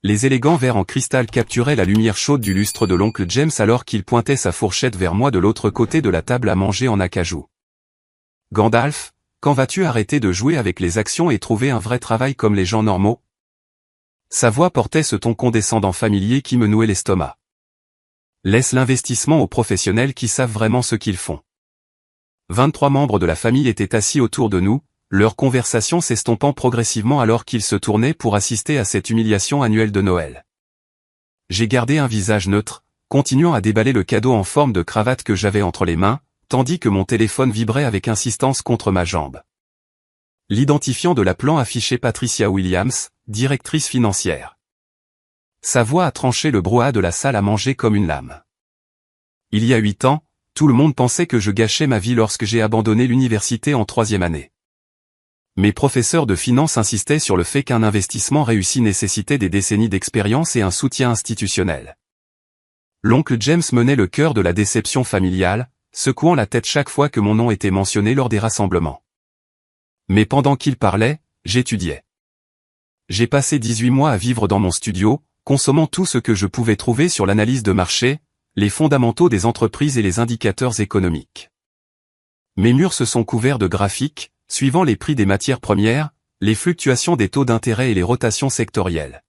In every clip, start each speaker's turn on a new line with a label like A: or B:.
A: Les élégants verres en cristal capturaient la lumière chaude du lustre de l'oncle James alors qu'il pointait sa fourchette vers moi de l'autre côté de la table à manger en acajou. « Gandalf, quand vas-tu arrêter de jouer avec les actions et trouver un vrai travail comme les gens normaux ?» Sa voix portait ce ton condescendant familier qui me nouait l'estomac. « Laisse l'investissement aux professionnels qui savent vraiment ce qu'ils font. » 23 membres de la famille étaient assis autour de nous, leur conversation s'estompant progressivement alors qu'ils se tournaient pour assister à cette humiliation annuelle de Noël. J'ai gardé un visage neutre, continuant à déballer le cadeau en forme de cravate que j'avais entre les mains, tandis que mon téléphone vibrait avec insistance contre ma jambe. L'identifiant de l'appelant affichait Patricia Williams, directrice financière. Sa voix a tranché le brouhaha de la salle à manger comme une lame. Il y a 8 ans, tout le monde pensait que je gâchais ma vie lorsque j'ai abandonné l'université en 3e année. Mes professeurs de finance insistaient sur le fait qu'un investissement réussi nécessitait des décennies d'expérience et un soutien institutionnel. L'oncle James menait le cœur de la déception familiale, secouant la tête chaque fois que mon nom était mentionné lors des rassemblements. Mais pendant qu'il parlait, j'étudiais. J'ai passé 18 mois à vivre dans mon studio, consommant tout ce que je pouvais trouver sur l'analyse de marché, les fondamentaux des entreprises et les indicateurs économiques. Mes murs se sont couverts de graphiques, suivant les prix des matières premières, les fluctuations des taux d'intérêt et les rotations sectorielles.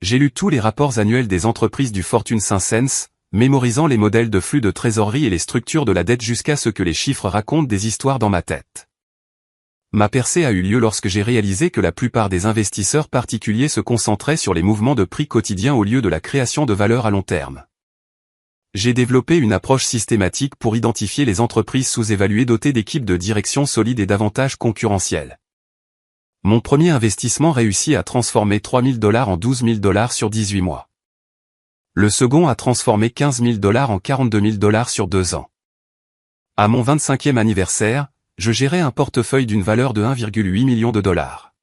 A: J'ai lu tous les rapports annuels des entreprises du Fortune 500, mémorisant les modèles de flux de trésorerie et les structures de la dette jusqu'à ce que les chiffres racontent des histoires dans ma tête. Ma percée a eu lieu lorsque j'ai réalisé que la plupart des investisseurs particuliers se concentraient sur les mouvements de prix quotidiens au lieu de la création de valeur à long terme. J'ai développé une approche systématique pour identifier les entreprises sous-évaluées dotées d'équipes de direction solides et d'avantages concurrentiels. Mon premier investissement réussit à transformer $3 000 en $12 000 sur 18 mois. Le second a transformé $15 000 en $42 000 sur 2 ans. À mon 25e anniversaire, je gérais un portefeuille d'une valeur de 1,8 million de dollars.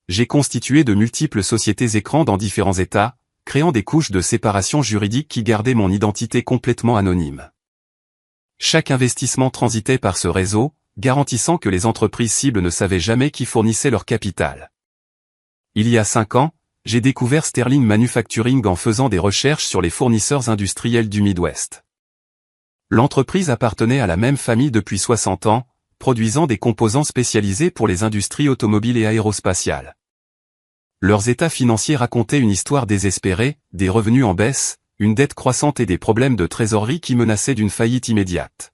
A: J'ai constitué de multiples sociétés écrans dans différents États, créant des couches de séparation juridique qui gardaient mon identité complètement anonyme. Chaque investissement transitait par ce réseau, garantissant que les entreprises cibles ne savaient jamais qui fournissait leur capital. Il y a 5 ans, j'ai découvert Sterling Manufacturing en faisant des recherches sur les fournisseurs industriels du Midwest. L'entreprise appartenait à la même famille depuis 60 ans, produisant des composants spécialisés pour les industries automobiles et aérospatiales. Leurs états financiers racontaient une histoire désespérée, des revenus en baisse, une dette croissante et des problèmes de trésorerie qui menaçaient d'une faillite immédiate.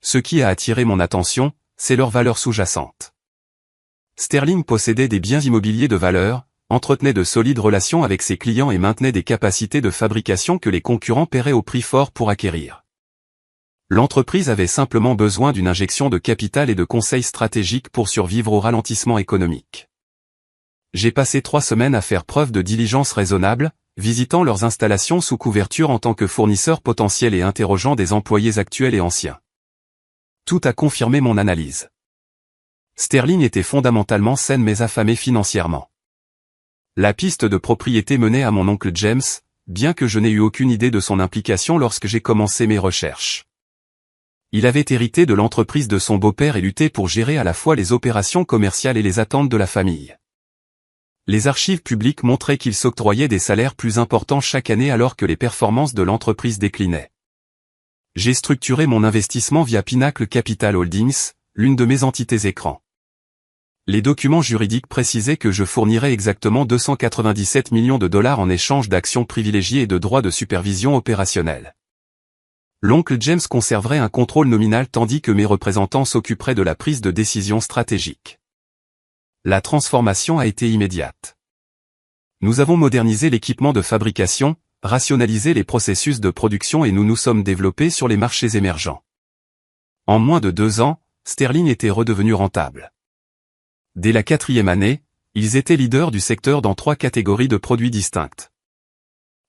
A: Ce qui a attiré mon attention, c'est leur valeur sous-jacente. Sterling possédait des biens immobiliers de valeur, entretenait de solides relations avec ses clients et maintenait des capacités de fabrication que les concurrents paieraient au prix fort pour acquérir. L'entreprise avait simplement besoin d'une injection de capital et de conseils stratégiques pour survivre au ralentissement économique. J'ai passé 3 semaines à faire preuve de diligence raisonnable, visitant leurs installations sous couverture en tant que fournisseur potentiel et interrogeant des employés actuels et anciens. Tout a confirmé mon analyse. Sterling était fondamentalement saine mais affamée financièrement. La piste de propriété menait à mon oncle James, bien que je n'ai eu aucune idée de son implication lorsque j'ai commencé mes recherches. Il avait hérité de l'entreprise de son beau-père et lutté pour gérer à la fois les opérations commerciales et les attentes de la famille. Les archives publiques montraient qu'il s'octroyait des salaires plus importants chaque année alors que les performances de l'entreprise déclinaient. J'ai structuré mon investissement via Pinnacle Capital Holdings, l'une de mes entités écrans. Les documents juridiques précisaient que je fournirais exactement $297 millions en échange d'actions privilégiées et de droits de supervision opérationnelle. L'oncle James conserverait un contrôle nominal tandis que mes représentants s'occuperaient de la prise de décision stratégique. La transformation a été immédiate. Nous avons modernisé l'équipement de fabrication, rationalisé les processus de production et nous nous sommes développés sur les marchés émergents. En moins de 2 ans, Sterling était redevenu rentable. Dès la 4e année, ils étaient leaders du secteur dans 3 catégories de produits distinctes.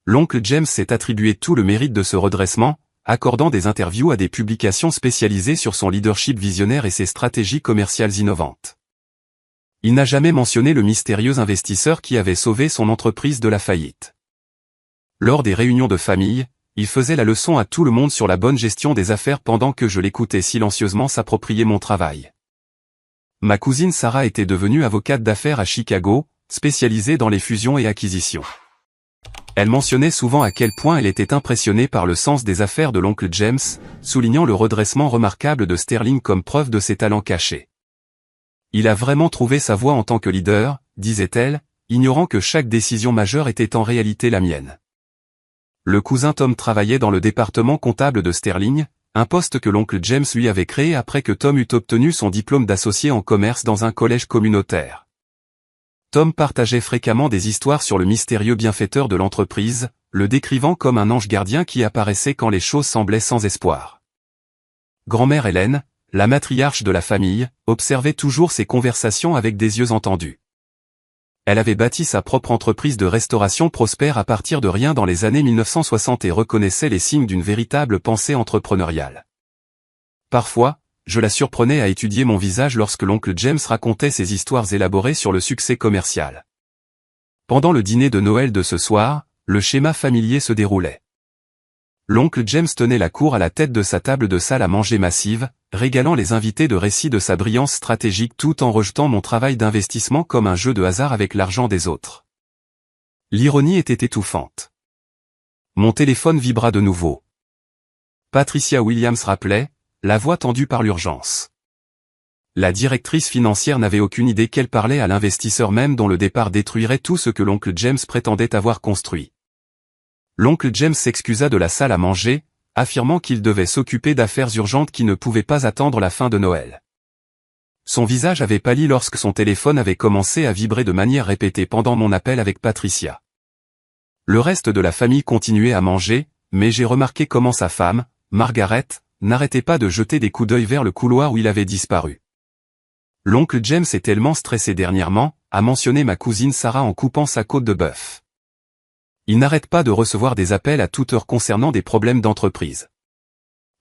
A: L'oncle James s'est attribué tout le mérite de ce redressement, accordant des interviews à des publications spécialisées sur son leadership visionnaire et ses stratégies commerciales innovantes. Il n'a jamais mentionné le mystérieux investisseur qui avait sauvé son entreprise de la faillite. Lors des réunions de famille, il faisait la leçon à tout le monde sur la bonne gestion des affaires pendant que je l'écoutais silencieusement s'approprier mon travail. Ma cousine Sarah était devenue avocate d'affaires à Chicago, spécialisée dans les fusions et acquisitions. Elle mentionnait souvent à quel point elle était impressionnée par le sens des affaires de l'oncle James, soulignant le redressement remarquable de Sterling comme preuve de ses talents cachés. Il a vraiment trouvé sa voie en tant que leader, disait-elle, ignorant que chaque décision majeure était en réalité la mienne. Le cousin Tom travaillait dans le département comptable de Sterling, un poste que l'oncle James lui avait créé après que Tom eut obtenu son diplôme d'associé en commerce dans un collège communautaire. Tom partageait fréquemment des histoires sur le mystérieux bienfaiteur de l'entreprise, le décrivant comme un ange gardien qui apparaissait quand les choses semblaient sans espoir. Grand-mère Hélène, la matriarche de la famille, observait toujours ces conversations avec des yeux entendus. Elle avait bâti sa propre entreprise de restauration prospère à partir de rien dans les années 1960 et reconnaissait les signes d'une véritable pensée entrepreneuriale. Parfois, je la surprenais à étudier mon visage lorsque l'oncle James racontait ses histoires élaborées sur le succès commercial. Pendant le dîner de Noël de ce soir, le schéma familier se déroulait. L'oncle James tenait la cour à la tête de sa table de salle à manger massive, régalant les invités de récits de sa brillance stratégique tout en rejetant mon travail d'investissement comme un jeu de hasard avec l'argent des autres. L'ironie était étouffante. Mon téléphone vibra de nouveau. Patricia Williams rappelait, la voix tendue par l'urgence. La directrice financière n'avait aucune idée qu'elle parlait à l'investisseur même dont le départ détruirait tout ce que l'oncle James prétendait avoir construit. L'oncle James s'excusa de la salle à manger, affirmant qu'il devait s'occuper d'affaires urgentes qui ne pouvaient pas attendre la fin de Noël. Son visage avait pâli lorsque son téléphone avait commencé à vibrer de manière répétée pendant mon appel avec Patricia. Le reste de la famille continuait à manger, mais j'ai remarqué comment sa femme, Margaret, n'arrêtait pas de jeter des coups d'œil vers le couloir où il avait disparu. L'oncle James est tellement stressé dernièrement, a mentionné ma cousine Sarah en coupant sa côte de bœuf. Il n'arrête pas de recevoir des appels à toute heure concernant des problèmes d'entreprise.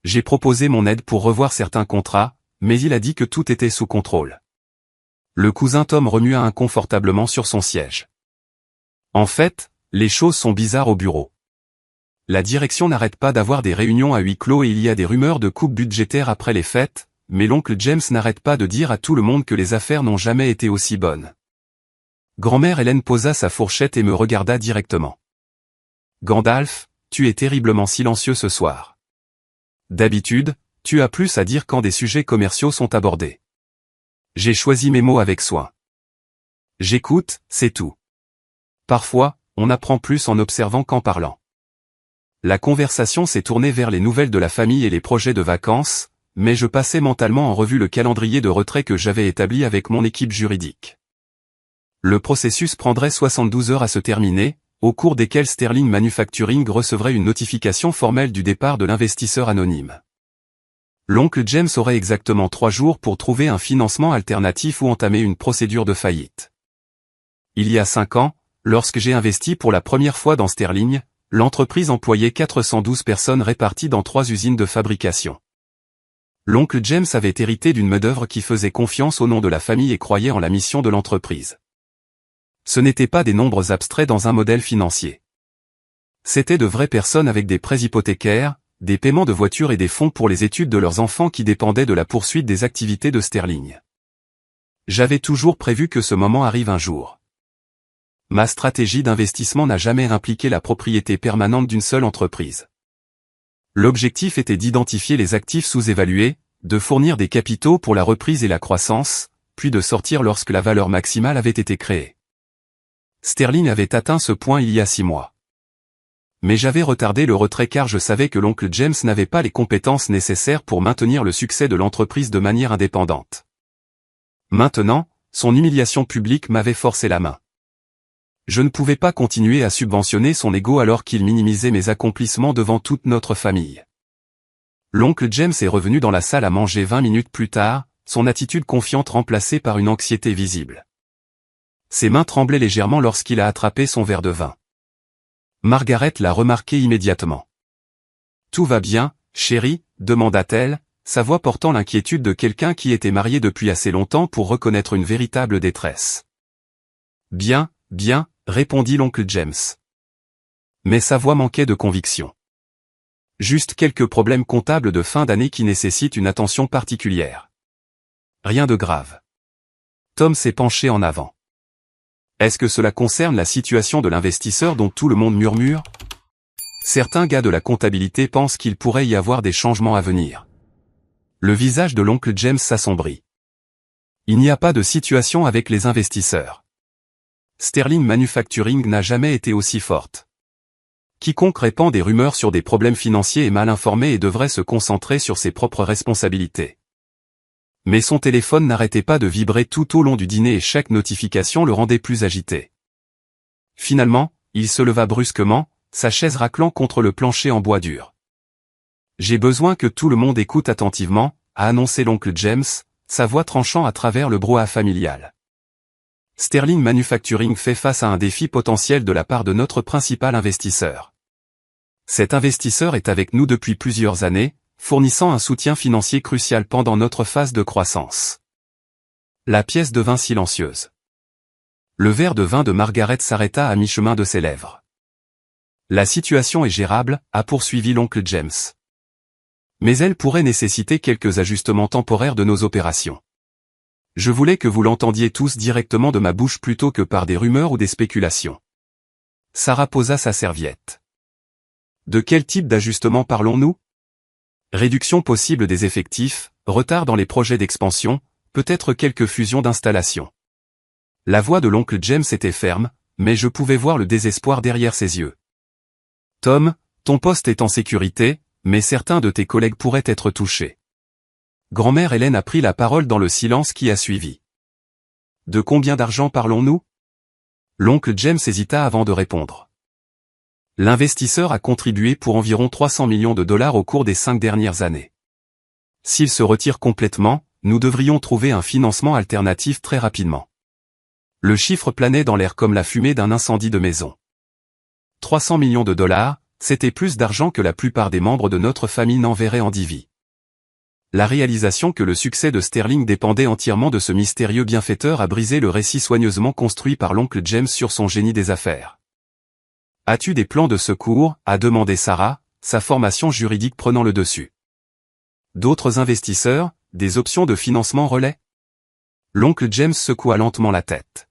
A: J'ai proposé mon aide pour revoir certains contrats, mais il a dit que tout était sous contrôle. Le cousin Tom remua inconfortablement sur son siège. En fait, les choses sont bizarres au bureau. La direction n'arrête pas d'avoir des réunions à huis clos et il y a des rumeurs de coupes budgétaires après les fêtes, mais l'oncle James n'arrête pas de dire à tout le monde que les affaires n'ont jamais été aussi bonnes. Grand-mère Hélène posa sa fourchette et me regarda directement. Gandalf, tu es terriblement silencieux ce soir. D'habitude, tu as plus à dire quand des sujets commerciaux sont abordés. J'ai choisi mes mots avec soin. J'écoute, c'est tout. Parfois, on apprend plus en observant qu'en parlant. La conversation s'est tournée vers les nouvelles de la famille et les projets de vacances, mais je passais mentalement en revue le calendrier de retrait que j'avais établi avec mon équipe juridique. Le processus prendrait 72 heures à se terminer, au cours desquelles Sterling Manufacturing recevrait une notification formelle du départ de l'investisseur anonyme. L'oncle James aurait exactement 3 jours pour trouver un financement alternatif ou entamer une procédure de faillite. Il y a 5 ans, lorsque j'ai investi pour la première fois dans Sterling, l'entreprise employait 412 personnes réparties dans 3 usines de fabrication. L'oncle James avait hérité d'une main-d'œuvre qui faisait confiance au nom de la famille et croyait en la mission de l'entreprise. Ce n'étaient pas des nombres abstraits dans un modèle financier. C'étaient de vraies personnes avec des prêts hypothécaires, des paiements de voitures et des fonds pour les études de leurs enfants qui dépendaient de la poursuite des activités de Sterling. J'avais toujours prévu que ce moment arrive un jour. Ma stratégie d'investissement n'a jamais impliqué la propriété permanente d'une seule entreprise. L'objectif était d'identifier les actifs sous-évalués, de fournir des capitaux pour la reprise et la croissance, puis de sortir lorsque la valeur maximale avait été créée. Sterling avait atteint ce point il y a 6 mois. Mais j'avais retardé le retrait car je savais que l'oncle James n'avait pas les compétences nécessaires pour maintenir le succès de l'entreprise de manière indépendante. Maintenant, son humiliation publique m'avait forcé la main. Je ne pouvais pas continuer à subventionner son ego alors qu'il minimisait mes accomplissements devant toute notre famille. L'oncle James est revenu dans la salle à manger 20 minutes plus tard, son attitude confiante remplacée par une anxiété visible. Ses mains tremblaient légèrement lorsqu'il a attrapé son verre de vin. Margaret l'a remarqué immédiatement. « Tout va bien, chérie ?» demanda-t-elle, sa voix portant l'inquiétude de quelqu'un qui était marié depuis assez longtemps pour reconnaître une véritable détresse. « Bien, bien, » répondit l'oncle James. Mais sa voix manquait de conviction. Juste quelques problèmes comptables de fin d'année qui nécessitent une attention particulière. Rien de grave. Tom s'est penché en avant. Est-ce que cela concerne la situation de l'investisseur dont tout le monde murmure? Certains gars de la comptabilité pensent qu'il pourrait y avoir des changements à venir. Le visage de l'oncle James s'assombrit. Il n'y a pas de situation avec les investisseurs. Sterling Manufacturing n'a jamais été aussi forte. Quiconque répand des rumeurs sur des problèmes financiers est mal informé et devrait se concentrer sur ses propres responsabilités. Mais son téléphone n'arrêtait pas de vibrer tout au long du dîner et chaque notification le rendait plus agité. Finalement, il se leva brusquement, sa chaise raclant contre le plancher en bois dur. « J'ai besoin que tout le monde écoute attentivement », a annoncé l'oncle James, sa voix tranchant à travers le brouhaha familial. Sterling Manufacturing fait face à un défi potentiel de la part de notre principal investisseur. Cet investisseur est avec nous depuis plusieurs années, fournissant un soutien financier crucial pendant notre phase de croissance. La pièce devint silencieuse. Le verre de vin de Margaret s'arrêta à mi-chemin de ses lèvres. La situation est gérable, a poursuivi l'oncle James. Mais elle pourrait nécessiter quelques ajustements temporaires de nos opérations. Je voulais que vous l'entendiez tous directement de ma bouche plutôt que par des rumeurs ou des spéculations. Sarah posa sa serviette. De quel type d'ajustement parlons-nous? Réduction possible des effectifs, retard dans les projets d'expansion, peut-être quelques fusions d'installations. La voix de l'oncle James était ferme, mais je pouvais voir le désespoir derrière ses yeux. Tom, ton poste est en sécurité, mais certains de tes collègues pourraient être touchés. Grand-mère Hélène a pris la parole dans le silence qui a suivi. De combien d'argent parlons-nous? L'oncle James hésita avant de répondre. L'investisseur a contribué pour environ 300 millions de dollars au cours des 5 dernières années. S'il se retire complètement, nous devrions trouver un financement alternatif très rapidement. Le chiffre planait dans l'air comme la fumée d'un incendie de maison. 300 millions de dollars, c'était plus d'argent que la plupart des membres de notre famille n'enverraient en 10 vies. La réalisation que le succès de Sterling dépendait entièrement de ce mystérieux bienfaiteur a brisé le récit soigneusement construit par l'oncle James sur son génie des affaires. « As-tu des plans de secours » a demandé Sarah, sa formation juridique prenant le dessus. D'autres investisseurs, des options de financement relais? L'oncle James secoua lentement la tête.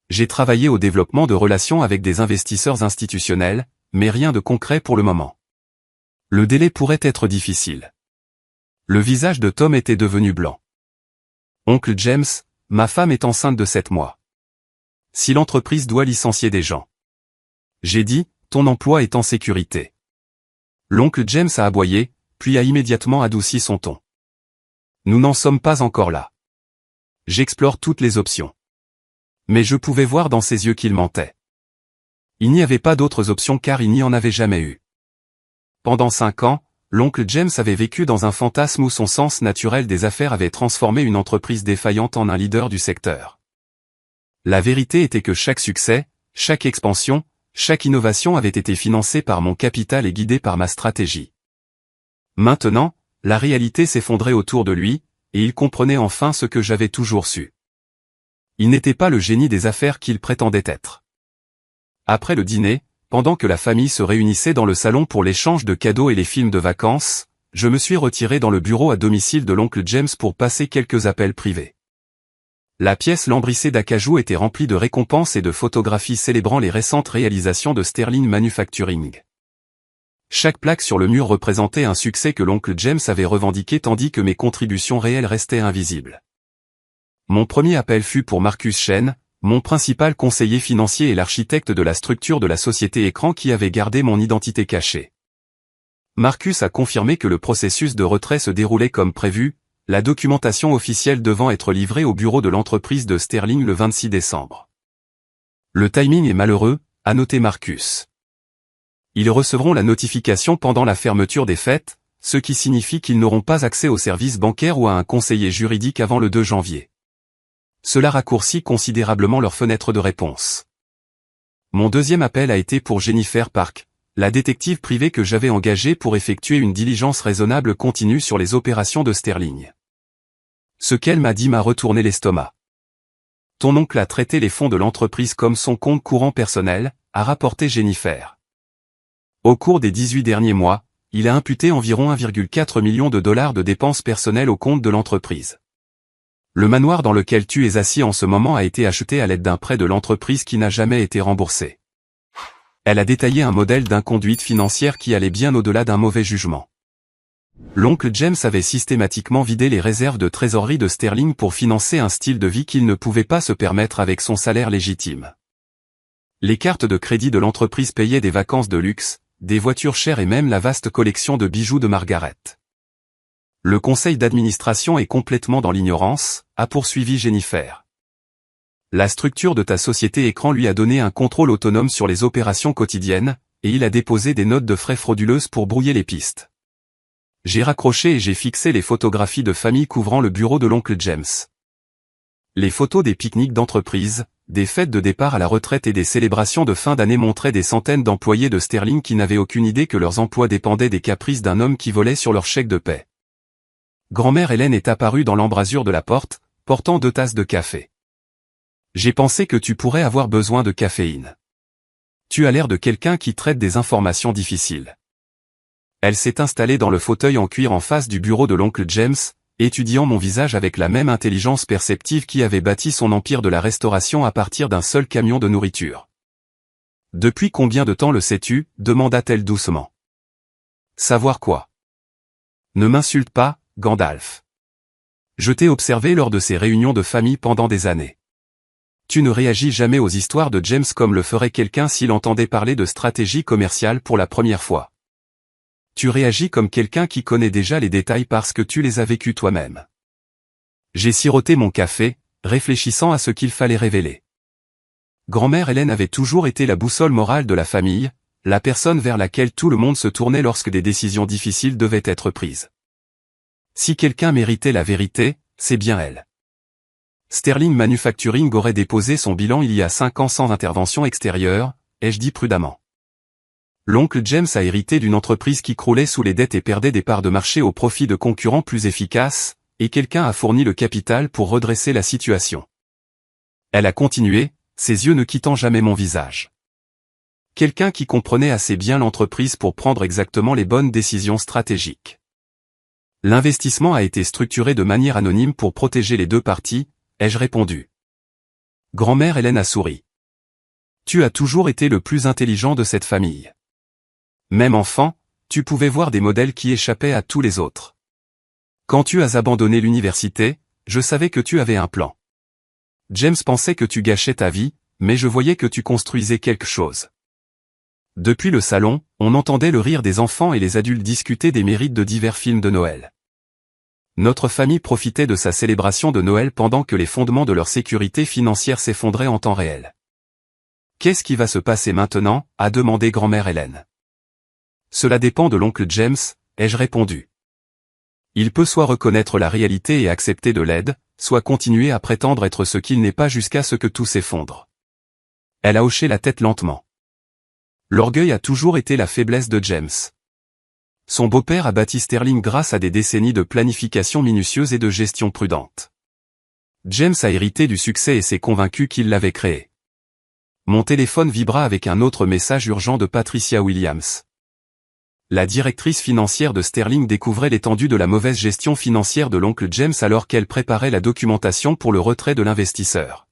A: J'ai travaillé au développement de relations avec des investisseurs institutionnels, mais rien de concret pour le moment. Le délai pourrait être difficile. Le visage de Tom était devenu blanc. Oncle James, ma femme est enceinte de 7 mois. Si l'entreprise doit licencier des gens. J'ai dit, ton emploi est en sécurité. L'oncle James a aboyé, puis a immédiatement adouci son ton. Nous n'en sommes pas encore là. J'explore toutes les options. Mais je pouvais voir dans ses yeux qu'il mentait. Il n'y avait pas d'autres options car il n'y en avait jamais eu. Pendant 5 ans, l'oncle James avait vécu dans un fantasme où son sens naturel des affaires avait transformé une entreprise défaillante en un leader du secteur. La vérité était que chaque succès, chaque expansion, chaque innovation avait été financée par mon capital et guidée par ma stratégie. Maintenant, la réalité s'effondrait autour de lui, et il comprenait enfin ce que j'avais toujours su. Il n'était pas le génie des affaires qu'il prétendait être. Après le dîner, pendant que la famille se réunissait dans le salon pour l'échange de cadeaux et les films de vacances, je me suis retiré dans le bureau à domicile de l'oncle James pour passer quelques appels privés. La pièce lambrissée d'acajou était remplie de récompenses et de photographies célébrant les récentes réalisations de Sterling Manufacturing. Chaque plaque sur le mur représentait un succès que l'oncle James avait revendiqué tandis que mes contributions réelles restaient invisibles. Mon premier appel fut pour Marcus Chen, mon principal conseiller financier et l'architecte de la structure de la société Écran qui avait gardé mon identité cachée. Marcus a confirmé que le processus de retrait se déroulait comme prévu, la documentation officielle devant être livrée au bureau de l'entreprise de Sterling le 26 décembre. Le timing est malheureux, a noté Marcus. Ils recevront la notification pendant la fermeture des fêtes, ce qui signifie qu'ils n'auront pas accès aux services bancaires ou à un conseiller juridique avant le 2 janvier. Cela raccourcit considérablement leur fenêtre de réponse. Mon deuxième appel a été pour Jennifer Park, la détective privée que j'avais engagée pour effectuer une diligence raisonnable continue sur les opérations de Sterling. Ce qu'elle m'a dit m'a retourné l'estomac. Ton oncle a traité les fonds de l'entreprise comme son compte courant personnel, a rapporté Jennifer. Au cours des 18 derniers mois, il a imputé environ 1,4 million de dollars de dépenses personnelles au compte de l'entreprise. Le manoir dans lequel tu es assis en ce moment a été acheté à l'aide d'un prêt de l'entreprise qui n'a jamais été remboursé. Elle a détaillé un modèle d'inconduite financière qui allait bien au-delà d'un mauvais jugement. L'oncle James avait systématiquement vidé les réserves de trésorerie de Sterling pour financer un style de vie qu'il ne pouvait pas se permettre avec son salaire légitime. Les cartes de crédit de l'entreprise payaient des vacances de luxe, des voitures chères et même la vaste collection de bijoux de Margaret. Le conseil d'administration est complètement dans l'ignorance, a poursuivi Jennifer. La structure de ta société écran lui a donné un contrôle autonome sur les opérations quotidiennes, et il a déposé des notes de frais frauduleuses pour brouiller les pistes. J'ai raccroché et j'ai fixé les photographies de famille couvrant le bureau de l'oncle James. Les photos des pique-niques d'entreprise, des fêtes de départ à la retraite et des célébrations de fin d'année montraient des centaines d'employés de Sterling qui n'avaient aucune idée que leurs emplois dépendaient des caprices d'un homme qui volait sur leur chèque de paie. Grand-mère Hélène est apparue dans l'embrasure de la porte, portant 2 tasses de café. J'ai pensé que tu pourrais avoir besoin de caféine. Tu as l'air de quelqu'un qui traite des informations difficiles. Elle s'est installée dans le fauteuil en cuir en face du bureau de l'oncle James, étudiant mon visage avec la même intelligence perceptive qui avait bâti son empire de la restauration à partir d'un seul camion de nourriture. « Depuis combien de temps le sais-tu » demanda-t-elle doucement. « Savoir quoi ? Ne m'insulte pas, Gandalf. Je t'ai observé lors de ces réunions de famille pendant des années. Tu ne réagis jamais aux histoires de James comme le ferait quelqu'un s'il entendait parler de stratégie commerciale pour la première fois. Tu réagis comme quelqu'un qui connaît déjà les détails parce que tu les as vécus toi-même. » J'ai siroté mon café, réfléchissant à ce qu'il fallait révéler. Grand-mère Hélène avait toujours été la boussole morale de la famille, la personne vers laquelle tout le monde se tournait lorsque des décisions difficiles devaient être prises. Si quelqu'un méritait la vérité, c'est bien elle. Sterling Manufacturing aurait déposé son bilan il y a 5 ans sans intervention extérieure, ai-je dit prudemment. L'oncle James a hérité d'une entreprise qui croulait sous les dettes et perdait des parts de marché au profit de concurrents plus efficaces, et quelqu'un a fourni le capital pour redresser la situation. Elle a continué, ses yeux ne quittant jamais mon visage. Quelqu'un qui comprenait assez bien l'entreprise pour prendre exactement les bonnes décisions stratégiques. L'investissement a été structuré de manière anonyme pour protéger les 2 parties, ai-je répondu. Grand-mère Hélène a souri. Tu as toujours été le plus intelligent de cette famille. Même enfant, tu pouvais voir des modèles qui échappaient à tous les autres. Quand tu as abandonné l'université, je savais que tu avais un plan. James pensait que tu gâchais ta vie, mais je voyais que tu construisais quelque chose. Depuis le salon, on entendait le rire des enfants et les adultes discuter des mérites de divers films de Noël. Notre famille profitait de sa célébration de Noël pendant que les fondements de leur sécurité financière s'effondraient en temps réel. « Qu'est-ce qui va se passer maintenant » a demandé grand-mère Hélène. « Cela dépend de l'oncle James » ai-je répondu. Il peut soit reconnaître la réalité et accepter de l'aide, soit continuer à prétendre être ce qu'il n'est pas jusqu'à ce que tout s'effondre. Elle a hoché la tête lentement. L'orgueil a toujours été la faiblesse de James. Son beau-père a bâti Sterling grâce à des décennies de planification minutieuse et de gestion prudente. James a hérité du succès et s'est convaincu qu'il l'avait créé. Mon téléphone vibra avec un autre message urgent de Patricia Williams. La directrice financière de Sterling découvrait l'étendue de la mauvaise gestion financière de l'oncle James alors qu'elle préparait la documentation pour le retrait de l'investisseur.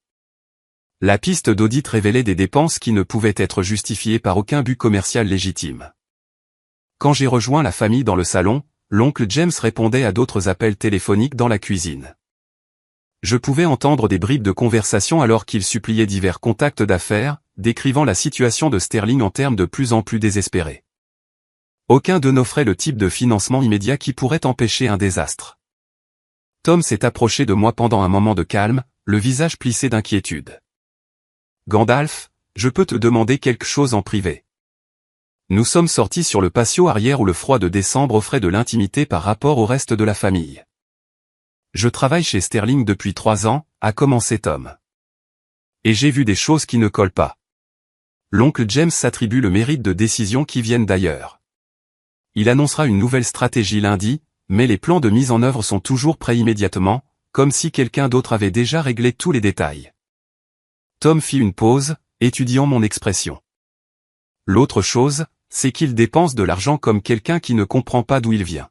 A: La piste d'audit révélait des dépenses qui ne pouvaient être justifiées par aucun but commercial légitime. Quand j'ai rejoint la famille dans le salon, l'oncle James répondait à d'autres appels téléphoniques dans la cuisine. Je pouvais entendre des bribes de conversation alors qu'il suppliait divers contacts d'affaires, décrivant la situation de Sterling en termes de plus en plus désespérés. Aucun d'eux n'offrait le type de financement immédiat qui pourrait empêcher un désastre. Tom s'est approché de moi pendant un moment de calme, le visage plissé d'inquiétude. « Gandalf, je peux te demander quelque chose en privé. » Nous sommes sortis sur le patio arrière où le froid de décembre offrait de l'intimité par rapport au reste de la famille. « Je travaille chez Sterling depuis 3 ans, a commencé Tom. Et j'ai vu des choses qui ne collent pas. L'oncle James s'attribue le mérite de décisions qui viennent d'ailleurs. Il annoncera une nouvelle stratégie lundi, mais les plans de mise en œuvre sont toujours prêts immédiatement, comme si quelqu'un d'autre avait déjà réglé tous les détails. » Tom fit une pause, étudiant mon expression. « L'autre chose, c'est qu'il dépense de l'argent comme quelqu'un qui ne comprend pas d'où il vient.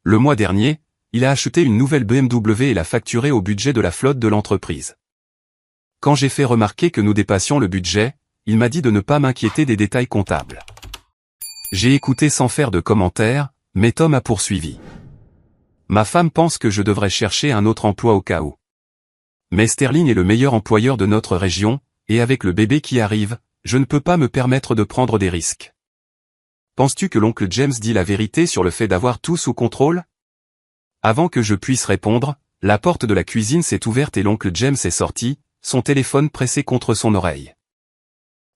A: Le mois dernier, il a acheté une nouvelle BMW et l'a facturée au budget de la flotte de l'entreprise. Quand j'ai fait remarquer que nous dépassions le budget, il m'a dit de ne pas m'inquiéter des détails comptables. J'ai écouté sans faire de commentaires, mais Tom a poursuivi. Ma femme pense que je devrais chercher un autre emploi au cas où. Mais Sterling est le meilleur employeur de notre région, et avec le bébé qui arrive, je ne peux pas me permettre de prendre des risques. Penses-tu que l'oncle James dit la vérité sur le fait d'avoir tout sous contrôle? Avant que je puisse répondre, la porte de la cuisine s'est ouverte et l'oncle James est sorti, son téléphone pressé contre son oreille.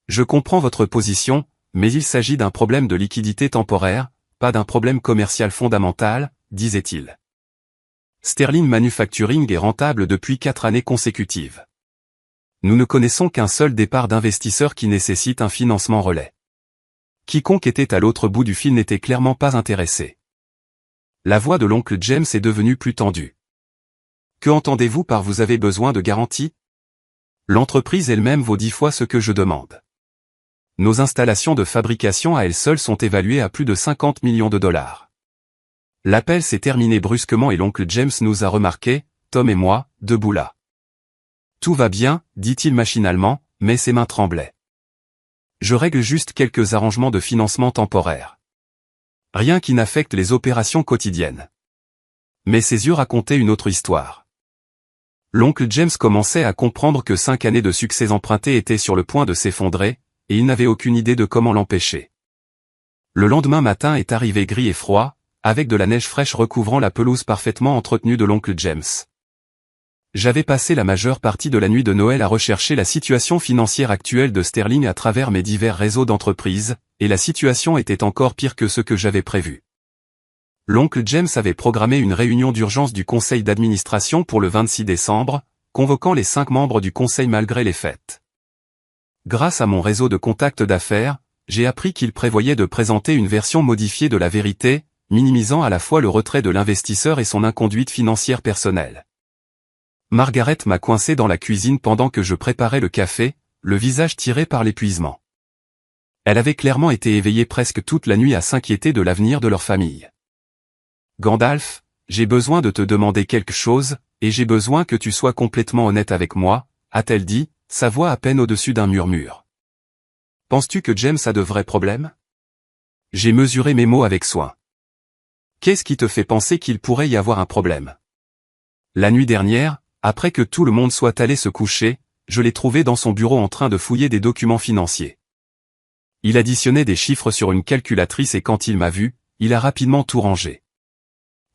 A: Je comprends votre position, mais il s'agit d'un problème de liquidité temporaire, pas d'un problème commercial fondamental, disait-il. Sterling Manufacturing est rentable depuis 4 années consécutives. Nous ne connaissons qu'un seul départ d'investisseurs qui nécessite un financement relais. Quiconque était à l'autre bout du fil n'était clairement pas intéressé. La voix de l'oncle James est devenue plus tendue. Que entendez-vous par vous avez besoin de garanties? L'entreprise elle-même vaut 10 fois ce que je demande. Nos installations de fabrication à elles seules sont évaluées à plus de 50 millions de dollars. L'appel s'est terminé brusquement et l'oncle James nous a remarqué, Tom et moi, debout là. Tout va bien, dit-il machinalement, mais ses mains tremblaient. Je règle juste quelques arrangements de financement temporaire. Rien qui n'affecte les opérations quotidiennes. Mais ses yeux racontaient une autre histoire. L'oncle James commençait à comprendre que 5 années de succès empruntés étaient sur le point de s'effondrer, et il n'avait aucune idée de comment l'empêcher. Le lendemain matin est arrivé gris et froid, avec de la neige fraîche recouvrant la pelouse parfaitement entretenue de l'oncle James. J'avais passé la majeure partie de la nuit de Noël à rechercher la situation financière actuelle de Sterling à travers mes divers réseaux d'entreprises, et la situation était encore pire que ce que j'avais prévu. L'oncle James avait programmé une réunion d'urgence du conseil d'administration pour le 26 décembre, convoquant les 5 membres du conseil malgré les fêtes. Grâce à mon réseau de contacts d'affaires, j'ai appris qu'il prévoyait de présenter une version modifiée de la vérité, minimisant à la fois le retrait de l'investisseur et son inconduite financière personnelle. Margaret m'a coincé dans la cuisine pendant que je préparais le café, le visage tiré par l'épuisement. Elle avait clairement été éveillée presque toute la nuit à s'inquiéter de l'avenir de leur famille. Gandalf, j'ai besoin de te demander quelque chose, et j'ai besoin que tu sois complètement honnête avec moi, a-t-elle dit, sa voix à peine au-dessus d'un murmure. Penses-tu que James a de vrais problèmes? J'ai mesuré mes mots avec soin. Qu'est-ce qui te fait penser qu'il pourrait y avoir un problème? La nuit dernière, après que tout le monde soit allé se coucher, je l'ai trouvé dans son bureau en train de fouiller des documents financiers. Il additionnait des chiffres sur une calculatrice et quand il m'a vu, il a rapidement tout rangé.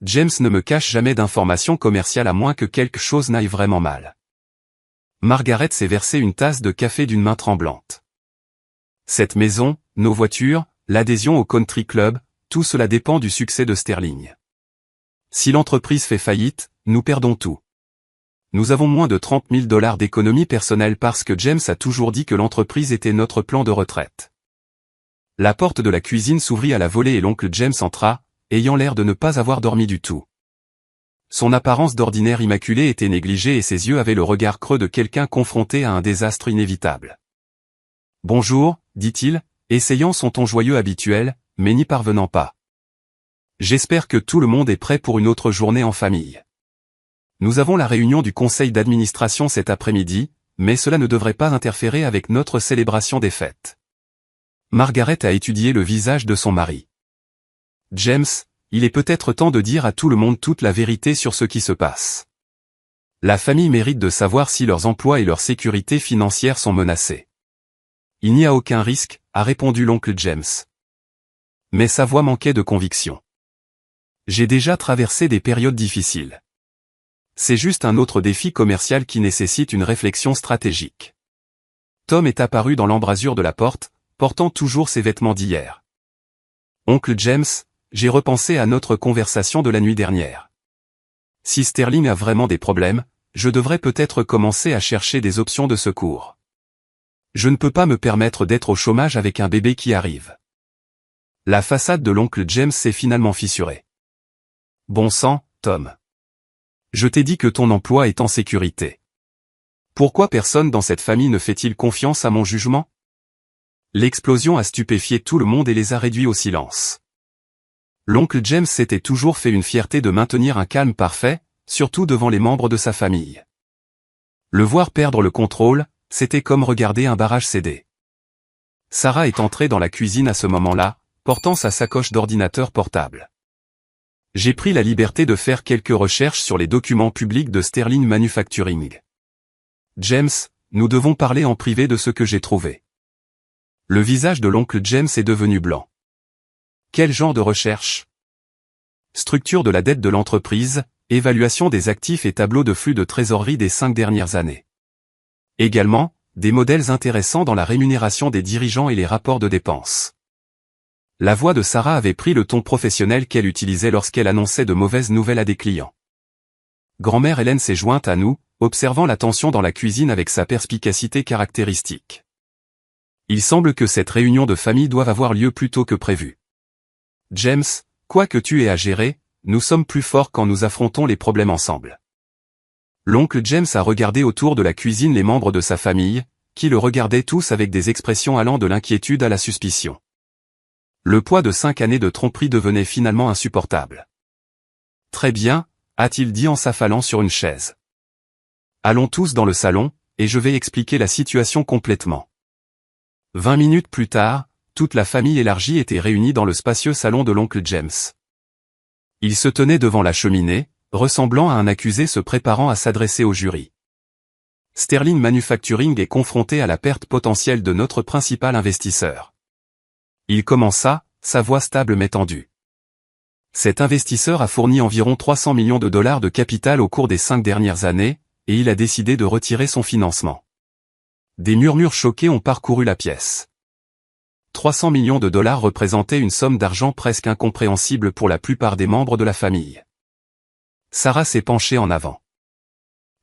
A: James ne me cache jamais d'informations commerciales à moins que quelque chose n'aille vraiment mal. Margaret s'est versé une tasse de café d'une main tremblante. Cette maison, nos voitures, l'adhésion au country club, tout cela dépend du succès de Sterling. Si l'entreprise fait faillite, nous perdons tout. Nous avons moins de 30 000 $ d'économie personnelle parce que James a toujours dit que l'entreprise était notre plan de retraite. La porte de la cuisine s'ouvrit à la volée et l'oncle James entra, ayant l'air de ne pas avoir dormi du tout. Son apparence d'ordinaire immaculée était négligée et ses yeux avaient le regard creux de quelqu'un confronté à un désastre inévitable. « Bonjour, dit-il, essayant son ton joyeux habituel, mais n'y parvenant pas. J'espère que tout le monde est prêt pour une autre journée en famille. Nous avons la réunion du conseil d'administration cet après-midi, mais cela ne devrait pas interférer avec notre célébration des fêtes. » Margaret a étudié le visage de son mari. « James, il est peut-être temps de dire à tout le monde toute la vérité sur ce qui se passe. La famille mérite de savoir si leurs emplois et leur sécurité financière sont menacés. » « Il n'y a aucun risque, a répondu l'oncle James. Mais sa voix manquait de conviction. « J'ai déjà traversé des périodes difficiles. C'est juste un autre défi commercial qui nécessite une réflexion stratégique. » Tom est apparu dans l'embrasure de la porte, portant toujours ses vêtements d'hier. « Oncle James, j'ai repensé à notre conversation de la nuit dernière. Si Sterling a vraiment des problèmes, je devrais peut-être commencer à chercher des options de secours. Je ne peux pas me permettre d'être au chômage avec un bébé qui arrive. » La façade de l'oncle James s'est finalement fissurée. « Bon sang, Tom. Je t'ai dit que ton emploi est en sécurité. Pourquoi personne dans cette famille ne fait-il confiance à mon jugement? » L'explosion a stupéfié tout le monde et les a réduits au silence. L'oncle James s'était toujours fait une fierté de maintenir un calme parfait, surtout devant les membres de sa famille. Le voir perdre le contrôle, c'était comme regarder un barrage céder. Sarah est entrée dans la cuisine à ce moment-là, portant sa sacoche d'ordinateur portable. J'ai pris la liberté de faire quelques recherches sur les documents publics de Sterling Manufacturing. James, nous devons parler en privé de ce que j'ai trouvé. Le visage de l'oncle James est devenu blanc. Quel genre de recherche? Structure de la dette de l'entreprise, évaluation des actifs et tableau de flux de trésorerie des 5 dernières années. Également, des modèles intéressants dans la rémunération des dirigeants et les rapports de dépenses. La voix de Sarah avait pris le ton professionnel qu'elle utilisait lorsqu'elle annonçait de mauvaises nouvelles à des clients. Grand-mère Hélène s'est jointe à nous, observant la tension dans la cuisine avec sa perspicacité caractéristique. Il semble que cette réunion de famille doive avoir lieu plus tôt que prévu. James, quoi que tu aies à gérer, nous sommes plus forts quand nous affrontons les problèmes ensemble. L'oncle James a regardé autour de la cuisine les membres de sa famille, qui le regardaient tous avec des expressions allant de l'inquiétude à la suspicion. Le poids de 5 années de tromperie devenait finalement insupportable. Très bien, a-t-il dit en s'affalant sur une chaise. Allons tous dans le salon, et je vais expliquer la situation complètement. 20 minutes plus tard, toute la famille élargie était réunie dans le spacieux salon de l'oncle James. Il se tenait devant la cheminée, ressemblant à un accusé se préparant à s'adresser au jury. Sterling Manufacturing est confronté à la perte potentielle de notre principal investisseur. Il commença, sa voix stable mais tendue. Cet investisseur a fourni environ 300 millions de dollars de capital au cours des 5 dernières années, et il a décidé de retirer son financement. Des murmures choqués ont parcouru la pièce. 300 millions de dollars représentaient une somme d'argent presque incompréhensible pour la plupart des membres de la famille. Sarah s'est penchée en avant.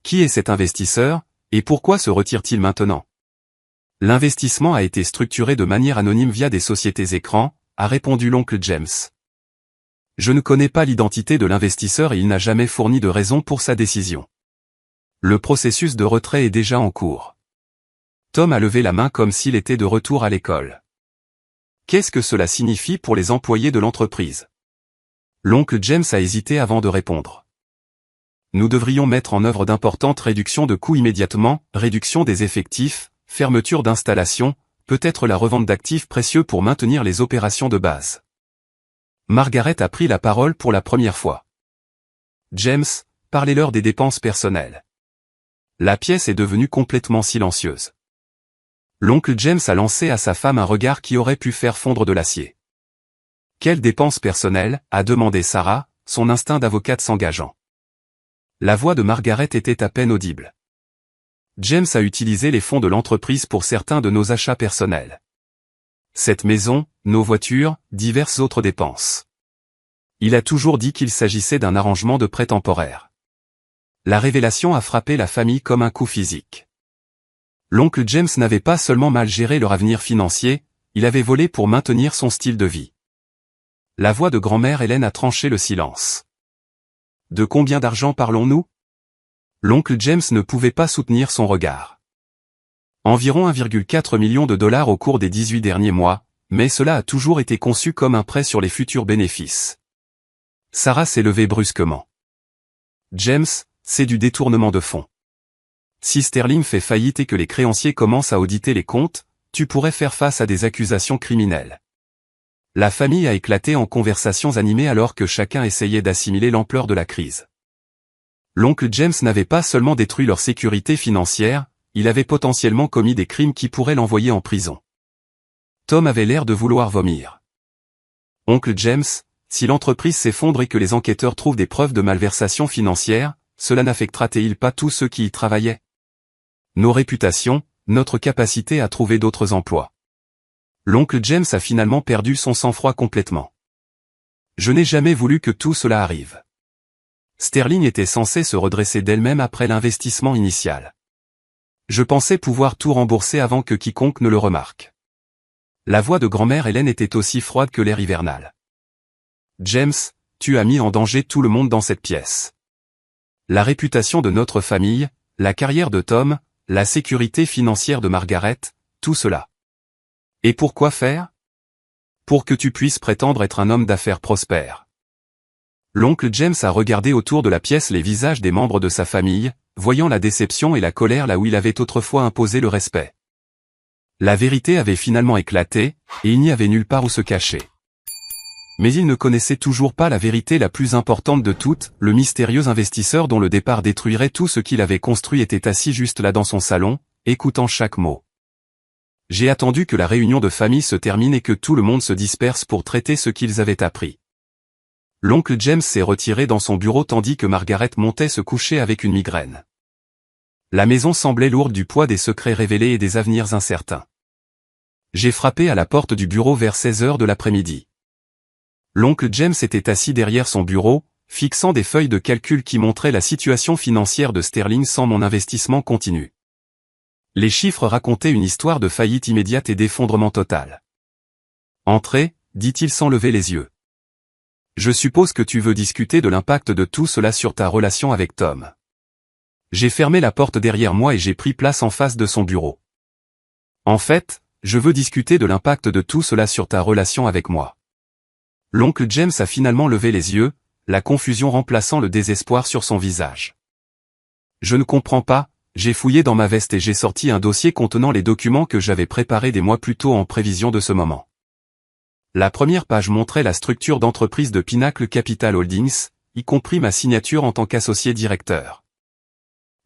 A: Qui est cet investisseur, et pourquoi se retire-t-il maintenant? L'investissement a été structuré de manière anonyme via des sociétés écrans, a répondu l'oncle James. Je ne connais pas l'identité de l'investisseur et il n'a jamais fourni de raison pour sa décision. Le processus de retrait est déjà en cours. Tom a levé la main comme s'il était de retour à l'école. Qu'est-ce que cela signifie pour les employés de l'entreprise? L'oncle James a hésité avant de répondre. Nous devrions mettre en œuvre d'importantes réductions de coûts immédiatement, réduction des effectifs, fermeture d'installations, peut-être la revente d'actifs précieux pour maintenir les opérations de base. Margaret a pris la parole pour la première fois. James, parlez-leur des dépenses personnelles. La pièce est devenue complètement silencieuse. L'oncle James a lancé à sa femme un regard qui aurait pu faire fondre de l'acier. Quelles dépenses personnelles, a demandé Sarah, son instinct d'avocate s'engageant. La voix de Margaret était à peine audible. James a utilisé les fonds de l'entreprise pour certains de nos achats personnels. Cette maison, nos voitures, diverses autres dépenses. Il a toujours dit qu'il s'agissait d'un arrangement de prêt temporaire. La révélation a frappé la famille comme un coup physique. L'oncle James n'avait pas seulement mal géré leur avenir financier, il avait volé pour maintenir son style de vie. La voix de grand-mère Hélène a tranché le silence. De combien d'argent parlons-nous? L'oncle James ne pouvait pas soutenir son regard. Environ 1,4 million de dollars au cours des 18 derniers mois, mais cela a toujours été conçu comme un prêt sur les futurs bénéfices. Sarah s'est levée brusquement. James, c'est du détournement de fonds. Si Sterling fait faillite et que les créanciers commencent à auditer les comptes, tu pourrais faire face à des accusations criminelles. La famille a éclaté en conversations animées alors que chacun essayait d'assimiler l'ampleur de la crise. L'oncle James n'avait pas seulement détruit leur sécurité financière, il avait potentiellement commis des crimes qui pourraient l'envoyer en prison. Tom avait l'air de vouloir vomir. Oncle James, si l'entreprise s'effondre et que les enquêteurs trouvent des preuves de malversation financière, cela n'affectera-t-il pas tous ceux qui y travaillaient? Nos réputations, notre capacité à trouver d'autres emplois. L'oncle James a finalement perdu son sang-froid complètement. Je n'ai jamais voulu que tout cela arrive. Sterling était censée se redresser d'elle-même après l'investissement initial. Je pensais pouvoir tout rembourser avant que quiconque ne le remarque. La voix de grand-mère Hélène était aussi froide que l'air hivernal. James, tu as mis en danger tout le monde dans cette pièce. La réputation de notre famille, la carrière de Tom, la sécurité financière de Margaret, tout cela. Et pourquoi faire? Pour que tu puisses prétendre être un homme d'affaires prospère. L'oncle James a regardé autour de la pièce les visages des membres de sa famille, voyant la déception et la colère là où il avait autrefois imposé le respect. La vérité avait finalement éclaté, et il n'y avait nulle part où se cacher. Mais il ne connaissait toujours pas la vérité la plus importante de toutes, le mystérieux investisseur dont le départ détruirait tout ce qu'il avait construit était assis juste là dans son salon, écoutant chaque mot. J'ai attendu que la réunion de famille se termine et que tout le monde se disperse pour traiter ce qu'ils avaient appris. L'oncle James s'est retiré dans son bureau tandis que Margaret montait se coucher avec une migraine. La maison semblait lourde du poids des secrets révélés et des avenirs incertains. J'ai frappé à la porte du bureau vers 16 heures de l'après-midi. L'oncle James était assis derrière son bureau, fixant des feuilles de calcul qui montraient la situation financière de Sterling sans mon investissement continu. Les chiffres racontaient une histoire de faillite immédiate et d'effondrement total. « Entrez », dit-il sans lever les yeux. « Je suppose que tu veux discuter de l'impact de tout cela sur ta relation avec Tom. » J'ai fermé la porte derrière moi et j'ai pris place en face de son bureau. « En fait, je veux discuter de l'impact de tout cela sur ta relation avec moi. » L'oncle James a finalement levé les yeux, la confusion remplaçant le désespoir sur son visage. « Je ne comprends pas. » J'ai fouillé dans ma veste et j'ai sorti un dossier contenant les documents que j'avais préparés des mois plus tôt en prévision de ce moment. La première page montrait la structure d'entreprise de Pinnacle Capital Holdings, y compris ma signature en tant qu'associé directeur.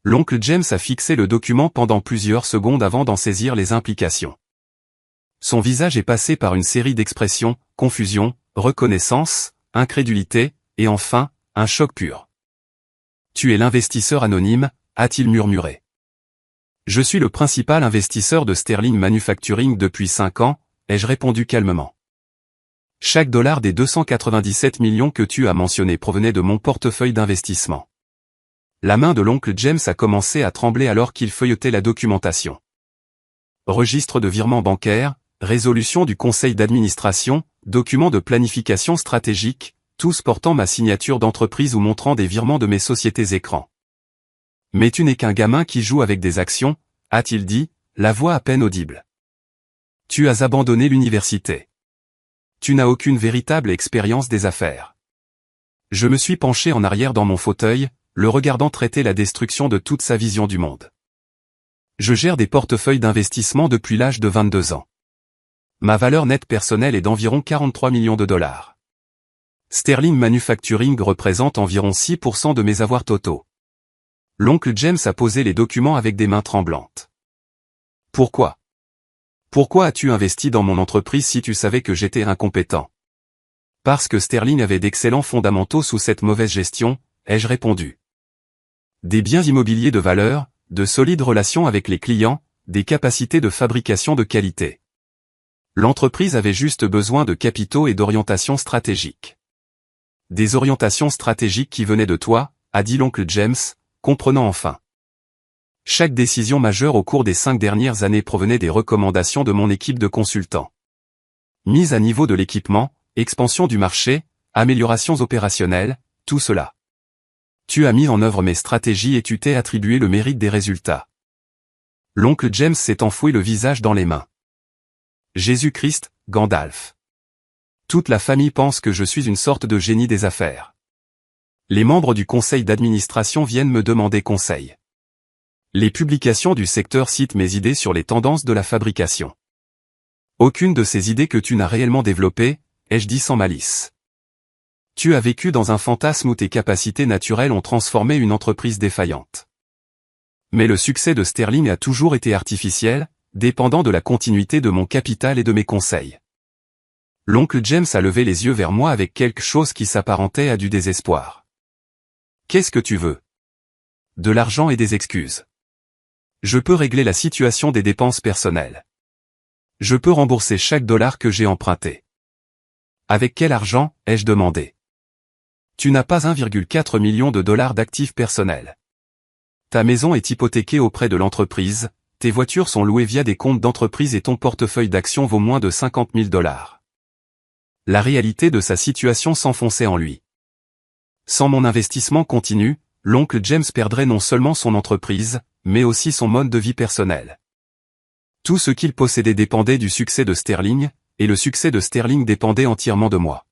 A: L'oncle James a fixé le document pendant plusieurs secondes avant d'en saisir les implications. Son visage est passé par une série d'expressions, confusion, reconnaissance, incrédulité, et enfin, un choc pur. « Tu es l'investisseur anonyme », a-t-il murmuré. « Je suis le principal investisseur de Sterling Manufacturing depuis 5 ans, ai-je répondu calmement. Chaque dollar des 297 millions que tu as mentionné provenait de mon portefeuille d'investissement. La main de l'oncle James a commencé à trembler alors qu'il feuilletait la documentation. Registre de virements bancaires, résolution du conseil d'administration, documents de planification stratégique, tous portant ma signature d'entreprise ou montrant des virements de mes sociétés écrans. Mais tu n'es qu'un gamin qui joue avec des actions, a-t-il dit, la voix à peine audible. Tu as abandonné l'université. Tu n'as aucune véritable expérience des affaires. Je me suis penché en arrière dans mon fauteuil, le regardant traiter la destruction de toute sa vision du monde. Je gère des portefeuilles d'investissement depuis l'âge de 22 ans. Ma valeur nette personnelle est d'environ 43 millions de dollars. Sterling Manufacturing représente environ 6% de mes avoirs totaux. L'oncle James a posé les documents avec des mains tremblantes. Pourquoi? Pourquoi as-tu investi dans mon entreprise si tu savais que j'étais incompétent? Parce que Sterling avait d'excellents fondamentaux sous cette mauvaise gestion, ai-je répondu. Des biens immobiliers de valeur, de solides relations avec les clients, des capacités de fabrication de qualité. L'entreprise avait juste besoin de capitaux et d'orientation stratégique. Des orientations stratégiques qui venaient de toi, a dit l'oncle James, comprenant enfin. Chaque décision majeure au cours des 5 dernières années provenait des recommandations de mon équipe de consultants. Mise à niveau de l'équipement, expansion du marché, améliorations opérationnelles, tout cela. Tu as mis en œuvre mes stratégies et tu t'es attribué le mérite des résultats. L'oncle James s'est enfoui le visage dans les mains. Jésus-Christ, Gandalf. Toute la famille pense que je suis une sorte de génie des affaires. Les membres du conseil d'administration viennent me demander conseil. Les publications du secteur citent mes idées sur les tendances de la fabrication. Aucune de ces idées que tu n'as réellement développées, ai-je dit sans malice. Tu as vécu dans un fantasme où tes capacités naturelles ont transformé une entreprise défaillante. Mais le succès de Sterling a toujours été artificiel, dépendant de la continuité de mon capital et de mes conseils. L'oncle James a levé les yeux vers moi avec quelque chose qui s'apparentait à du désespoir. Qu'est-ce que tu veux? De l'argent et des excuses. Je peux régler la situation des dépenses personnelles. Je peux rembourser chaque dollar que j'ai emprunté. Avec quel argent, ai-je demandé? Tu n'as pas 1,4 million de dollars d'actifs personnels. Ta maison est hypothéquée auprès de l'entreprise, tes voitures sont louées via des comptes d'entreprise et ton portefeuille d'actions vaut moins de 50 000 dollars. La réalité de sa situation s'enfonçait en lui. Sans mon investissement continu, l'oncle James perdrait non seulement son entreprise, mais aussi son mode de vie personnel. Tout ce qu'il possédait dépendait du succès de Sterling, et le succès de Sterling dépendait entièrement de moi.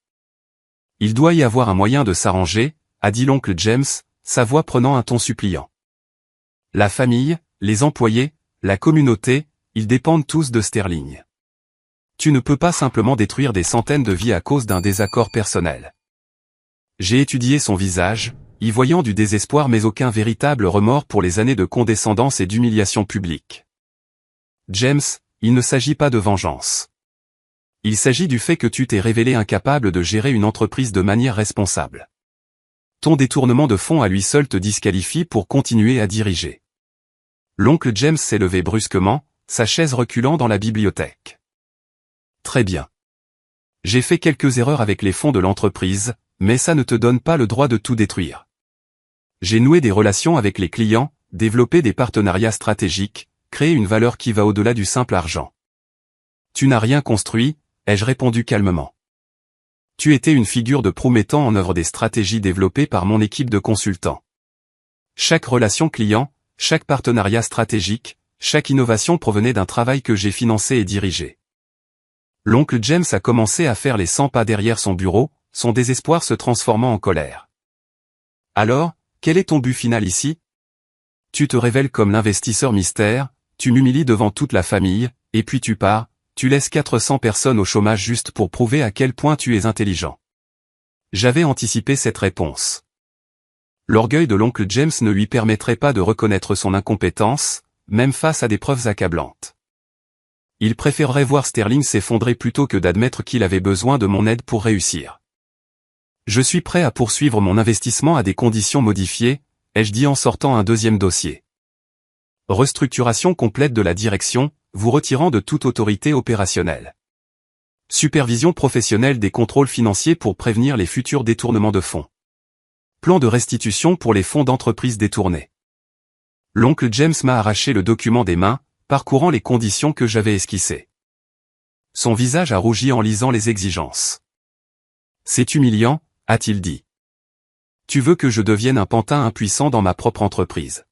A: Il doit y avoir un moyen de s'arranger, a dit l'oncle James, sa voix prenant un ton suppliant. La famille, les employés, la communauté, ils dépendent tous de Sterling. Tu ne peux pas simplement détruire des centaines de vies à cause d'un désaccord personnel. J'ai étudié son visage, y voyant du désespoir mais aucun véritable remords pour les années de condescendance et d'humiliation publique. James, il ne s'agit pas de vengeance. Il s'agit du fait que tu t'es révélé incapable de gérer une entreprise de manière responsable. Ton détournement de fonds à lui seul te disqualifie pour continuer à diriger. L'oncle James s'est levé brusquement, sa chaise reculant dans la bibliothèque. Très bien. J'ai fait quelques erreurs avec les fonds de l'entreprise, mais ça ne te donne pas le droit de tout détruire. J'ai noué des relations avec les clients, développé des partenariats stratégiques, créé une valeur qui va au-delà du simple argent. Tu n'as rien construit, ai-je répondu calmement. Tu étais une figure de proue mettant en œuvre des stratégies développées par mon équipe de consultants. Chaque relation client, chaque partenariat stratégique, chaque innovation provenait d'un travail que j'ai financé et dirigé. L'oncle James a commencé à faire les 100 pas derrière son bureau, son désespoir se transformant en colère. Alors, quel est ton but final ici? Tu te révèles comme l'investisseur mystère, tu m'humilies devant toute la famille, et puis tu pars, tu laisses 400 personnes au chômage juste pour prouver à quel point tu es intelligent. J'avais anticipé cette réponse. L'orgueil de l'oncle James ne lui permettrait pas de reconnaître son incompétence, même face à des preuves accablantes. Il préférerait voir Sterling s'effondrer plutôt que d'admettre qu'il avait besoin de mon aide pour réussir. Je suis prêt à poursuivre mon investissement à des conditions modifiées, ai-je dit en sortant un deuxième dossier. Restructuration complète de la direction, vous retirant de toute autorité opérationnelle. Supervision professionnelle des contrôles financiers pour prévenir les futurs détournements de fonds. Plan de restitution pour les fonds d'entreprise détournés. L'oncle James m'a arraché le document des mains, parcourant les conditions que j'avais esquissées. Son visage a rougi en lisant les exigences. C'est humiliant, a-t-il dit. Tu veux que je devienne un pantin impuissant dans ma propre entreprise.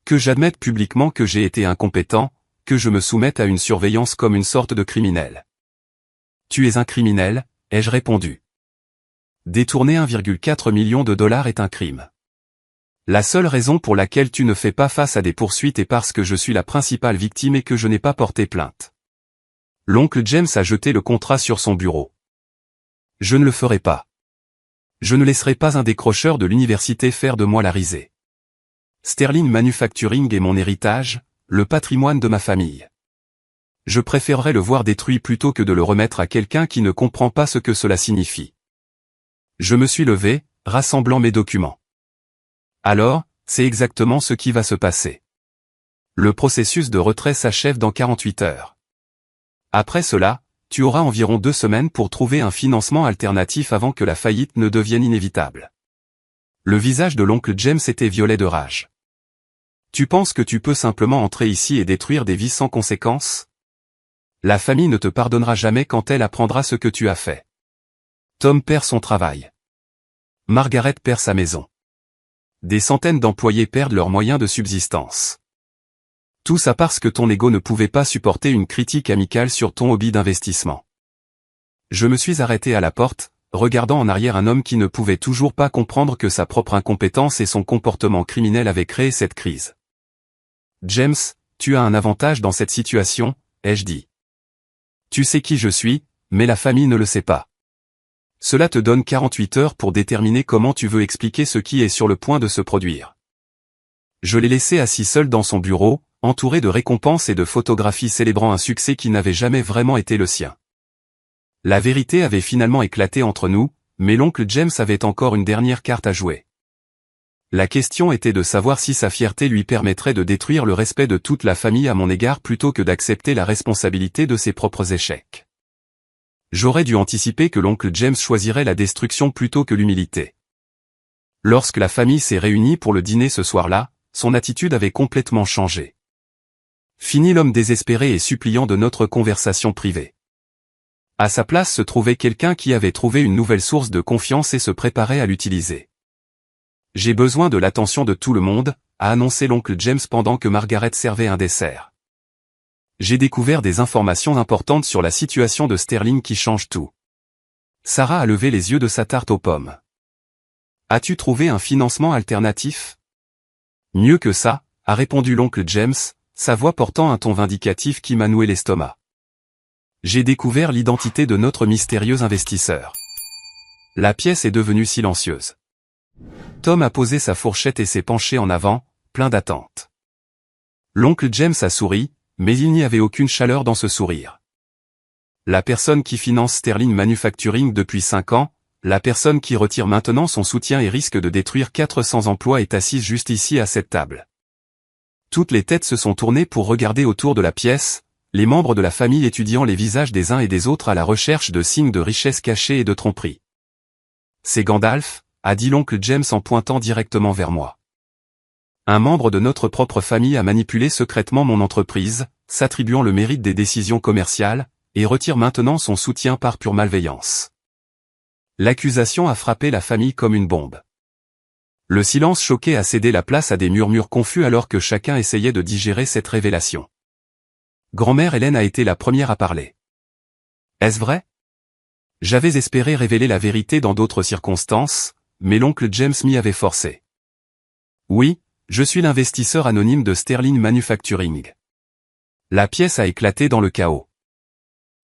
A: Que j'admette publiquement que j'ai été incompétent, que je me soumette à une surveillance comme une sorte de criminel. Tu es un criminel, ai-je répondu. Détourner 1,4 million de dollars est un crime. La seule raison pour laquelle tu ne fais pas face à des poursuites est parce que je suis la principale victime et que je n'ai pas porté plainte. L'oncle James a jeté le contrat sur son bureau. Je ne le ferai pas. Je ne laisserai pas un décrocheur de l'université faire de moi la risée. Sterling Manufacturing est mon héritage, le patrimoine de ma famille. Je préférerais le voir détruit plutôt que de le remettre à quelqu'un qui ne comprend pas ce que cela signifie. Je me suis levé, rassemblant mes documents. Alors, c'est exactement ce qui va se passer. Le processus de retrait s'achève dans 48 heures. Après cela, tu auras environ 2 semaines pour trouver un financement alternatif avant que la faillite ne devienne inévitable. Le visage de l'oncle James était violet de rage. Tu penses que tu peux simplement entrer ici et détruire des vies sans conséquence? La famille ne te pardonnera jamais quand elle apprendra ce que tu as fait. Tom perd son travail. Margaret perd sa maison. Des centaines d'employés perdent leurs moyens de subsistance. Tout ça parce que ton ego ne pouvait pas supporter une critique amicale sur ton hobby d'investissement. Je me suis arrêté à la porte, regardant en arrière un homme qui ne pouvait toujours pas comprendre que sa propre incompétence et son comportement criminel avaient créé cette crise. James, tu as un avantage dans cette situation, ai-je dit. Tu sais qui je suis, mais la famille ne le sait pas. Cela te donne 48 heures pour déterminer comment tu veux expliquer ce qui est sur le point de se produire. Je l'ai laissé assis seul dans son bureau, entouré de récompenses et de photographies célébrant un succès qui n'avait jamais vraiment été le sien. La vérité avait finalement éclaté entre nous, mais l'oncle James avait encore une dernière carte à jouer. La question était de savoir si sa fierté lui permettrait de détruire le respect de toute la famille à mon égard plutôt que d'accepter la responsabilité de ses propres échecs. J'aurais dû anticiper que l'oncle James choisirait la destruction plutôt que l'humilité. Lorsque la famille s'est réunie pour le dîner ce soir-là, son attitude avait complètement changé. Fini l'homme désespéré et suppliant de notre conversation privée. À sa place se trouvait quelqu'un qui avait trouvé une nouvelle source de confiance et se préparait à l'utiliser. J'ai besoin de l'attention de tout le monde, a annoncé l'oncle James pendant que Margaret servait un dessert. j'ai découvert des informations importantes sur la situation de Sterling qui changent tout. Sarah a levé les yeux de sa tarte aux pommes. As-tu trouvé un financement alternatif? Mieux que ça, a répondu l'oncle James, sa voix portant un ton vindicatif qui m'a noué l'estomac. J'ai découvert l'identité de notre mystérieux investisseur. La pièce est devenue silencieuse. Tom a posé sa fourchette et s'est penché en avant, plein d'attente. L'oncle James a souri, mais il n'y avait aucune chaleur dans ce sourire. La personne qui finance Sterling Manufacturing depuis 5 ans, la personne qui retire maintenant son soutien et risque de détruire 400 emplois est assise juste ici à cette table. Toutes les têtes se sont tournées pour regarder autour de la pièce, les membres de la famille étudiant les visages des uns et des autres à la recherche de signes de richesse cachée et de tromperie. C'est Gandalf, a dit l'oncle James en pointant directement vers moi. Un membre de notre propre famille a manipulé secrètement mon entreprise, s'attribuant le mérite des décisions commerciales, et retire maintenant son soutien par pure malveillance. L'accusation a frappé la famille comme une bombe. Le silence choqué a cédé la place à des murmures confus alors que chacun essayait de digérer cette révélation. Grand-mère Hélène a été la première à parler. Est-ce vrai? J'avais espéré révéler la vérité dans d'autres circonstances, mais l'oncle James m'y avait forcé. Oui, je suis l'investisseur anonyme de Sterling Manufacturing. La pièce a éclaté dans le chaos.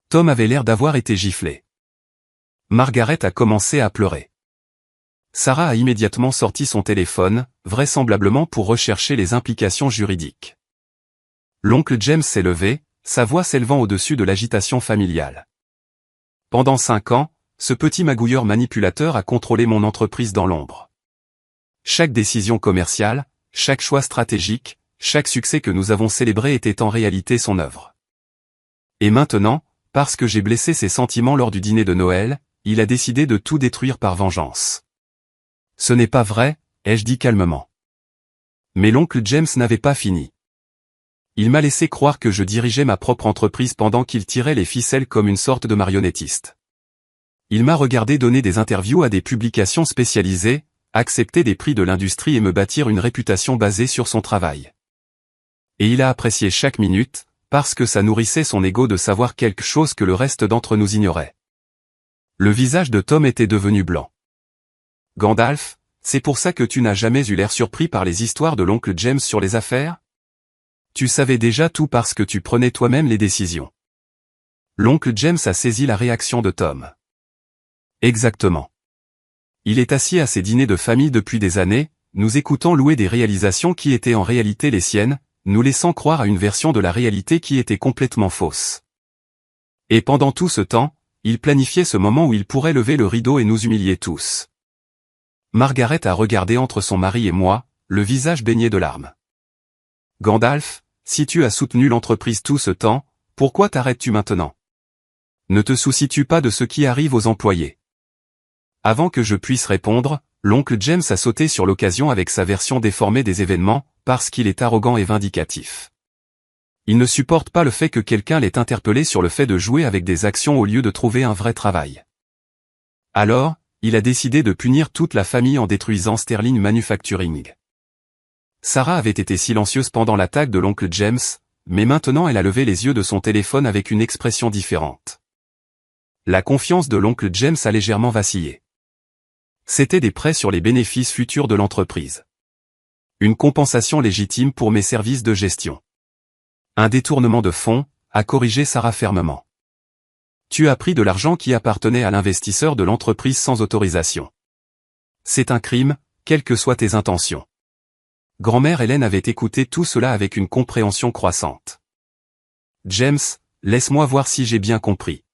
A: Tom avait l'air d'avoir été giflé. Margaret a commencé à pleurer. Sarah a immédiatement sorti son téléphone, vraisemblablement pour rechercher les implications juridiques. L'oncle James s'est levé, sa voix s'élevant au-dessus de l'agitation familiale. Pendant 5 ans, ce petit magouilleur manipulateur a contrôlé mon entreprise dans l'ombre. Chaque décision commerciale, chaque choix stratégique, chaque succès que nous avons célébré était en réalité son œuvre. Et maintenant, parce que j'ai blessé ses sentiments lors du dîner de Noël, il a décidé de tout détruire par vengeance. Ce n'est pas vrai, ai-je dit calmement. Mais l'oncle James n'avait pas fini. Il m'a laissé croire que je dirigeais ma propre entreprise pendant qu'il tirait les ficelles comme une sorte de marionnettiste. Il m'a regardé donner des interviews à des publications spécialisées, accepter des prix de l'industrie et me bâtir une réputation basée sur son travail. Et il a apprécié chaque minute, parce que ça nourrissait son ego de savoir quelque chose que le reste d'entre nous ignorait. Le visage de Tom était devenu blanc. Gandalf, c'est pour ça que tu n'as jamais eu l'air surpris par les histoires de l'oncle James sur les affaires? Tu savais déjà tout parce que tu prenais toi-même les décisions. L'oncle James a saisi la réaction de Tom. Exactement. Il est assis à ses dîners de famille depuis des années, nous écoutant louer des réalisations qui étaient en réalité les siennes, nous laissant croire à une version de la réalité qui était complètement fausse. Et pendant tout ce temps, il planifiait ce moment où il pourrait lever le rideau et nous humilier tous. Margaret a regardé entre son mari et moi, le visage baigné de larmes. Gandalf, si tu as soutenu l'entreprise tout ce temps, pourquoi t'arrêtes-tu maintenant? Ne te soucies-tu pas de ce qui arrive aux employés? Avant que je puisse répondre, l'oncle James a sauté sur l'occasion avec sa version déformée des événements, parce qu'il est arrogant et vindicatif. Il ne supporte pas le fait que quelqu'un l'ait interpellé sur le fait de jouer avec des actions au lieu de trouver un vrai travail. Alors, il a décidé de punir toute la famille en détruisant Sterling Manufacturing. Sarah avait été silencieuse pendant l'attaque de l'oncle James, mais maintenant elle a levé les yeux de son téléphone avec une expression différente. La confiance de l'oncle James a légèrement vacillé. C'était des prêts sur les bénéfices futurs de l'entreprise. Une compensation légitime pour mes services de gestion. Un détournement de fonds, a corrigé Sarah fermement. Tu as pris de l'argent qui appartenait à l'investisseur de l'entreprise sans autorisation. C'est un crime, quelles que soient tes intentions. Grand-mère Hélène avait écouté tout cela avec une compréhension croissante. James, laisse-moi voir si j'ai bien compris.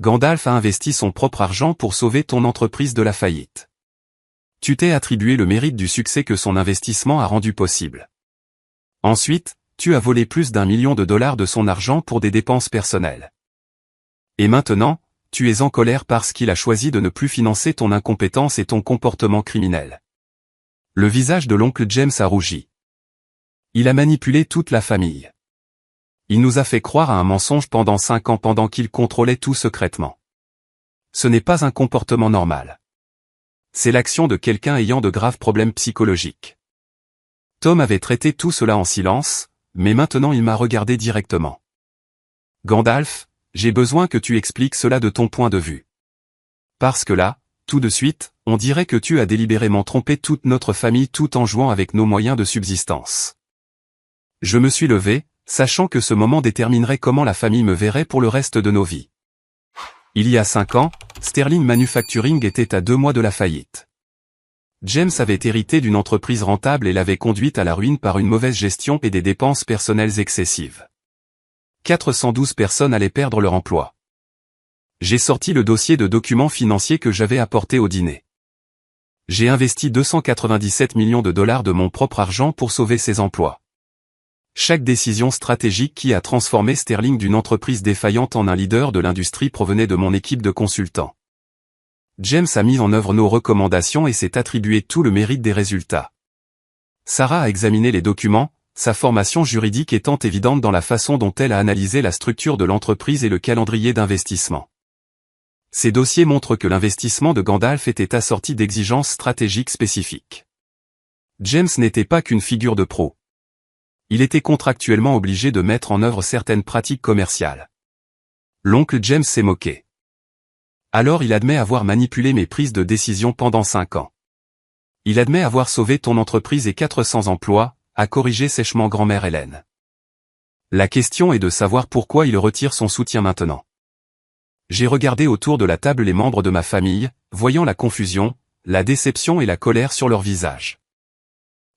A: Gandalf a investi son propre argent pour sauver ton entreprise de la faillite. Tu t'es attribué le mérite du succès que son investissement a rendu possible. Ensuite, tu as volé plus d'1 million de dollars de son argent pour des dépenses personnelles. Et maintenant, tu es en colère parce qu'il a choisi de ne plus financer ton incompétence et ton comportement criminel. Le visage de l'oncle James a rougi. Il a manipulé toute la famille. Il nous a fait croire à un mensonge pendant 5 ans pendant qu'il contrôlait tout secrètement. Ce n'est pas un comportement normal. C'est l'action de quelqu'un ayant de graves problèmes psychologiques. Tom avait traité tout cela en silence, mais maintenant il m'a regardé directement. Gandalf, j'ai besoin que tu expliques cela de ton point de vue. Parce que là, tout de suite, on dirait que tu as délibérément trompé toute notre famille tout en jouant avec nos moyens de subsistance. Je me suis levé, sachant que ce moment déterminerait comment la famille me verrait pour le reste de nos vies. Il y a 5 ans, Sterling Manufacturing était à 2 mois de la faillite. James avait hérité d'une entreprise rentable et l'avait conduite à la ruine par une mauvaise gestion et des dépenses personnelles excessives. 412 personnes allaient perdre leur emploi. J'ai sorti le dossier de documents financiers que j'avais apporté au dîner. J'ai investi 297 millions de dollars de mon propre argent pour sauver ces emplois. Chaque décision stratégique qui a transformé Sterling d'une entreprise défaillante en un leader de l'industrie provenait de mon équipe de consultants. James a mis en œuvre nos recommandations et s'est attribué tout le mérite des résultats. Sarah a examiné les documents, sa formation juridique étant évidente dans la façon dont elle a analysé la structure de l'entreprise et le calendrier d'investissement. Ces dossiers montrent que l'investissement de Gandalf était assorti d'exigences stratégiques spécifiques. James n'était pas qu'une figure de pro. Il était contractuellement obligé de mettre en œuvre certaines pratiques commerciales. L'oncle James s'est moqué. Alors il admet avoir manipulé mes prises de décision pendant 5 ans. Il admet avoir sauvé ton entreprise et 400 emplois, a corrigé sèchement grand-mère Hélène. La question est de savoir pourquoi il retire son soutien maintenant. J'ai regardé autour de la table les membres de ma famille, voyant la confusion, la déception et la colère sur leurs visages.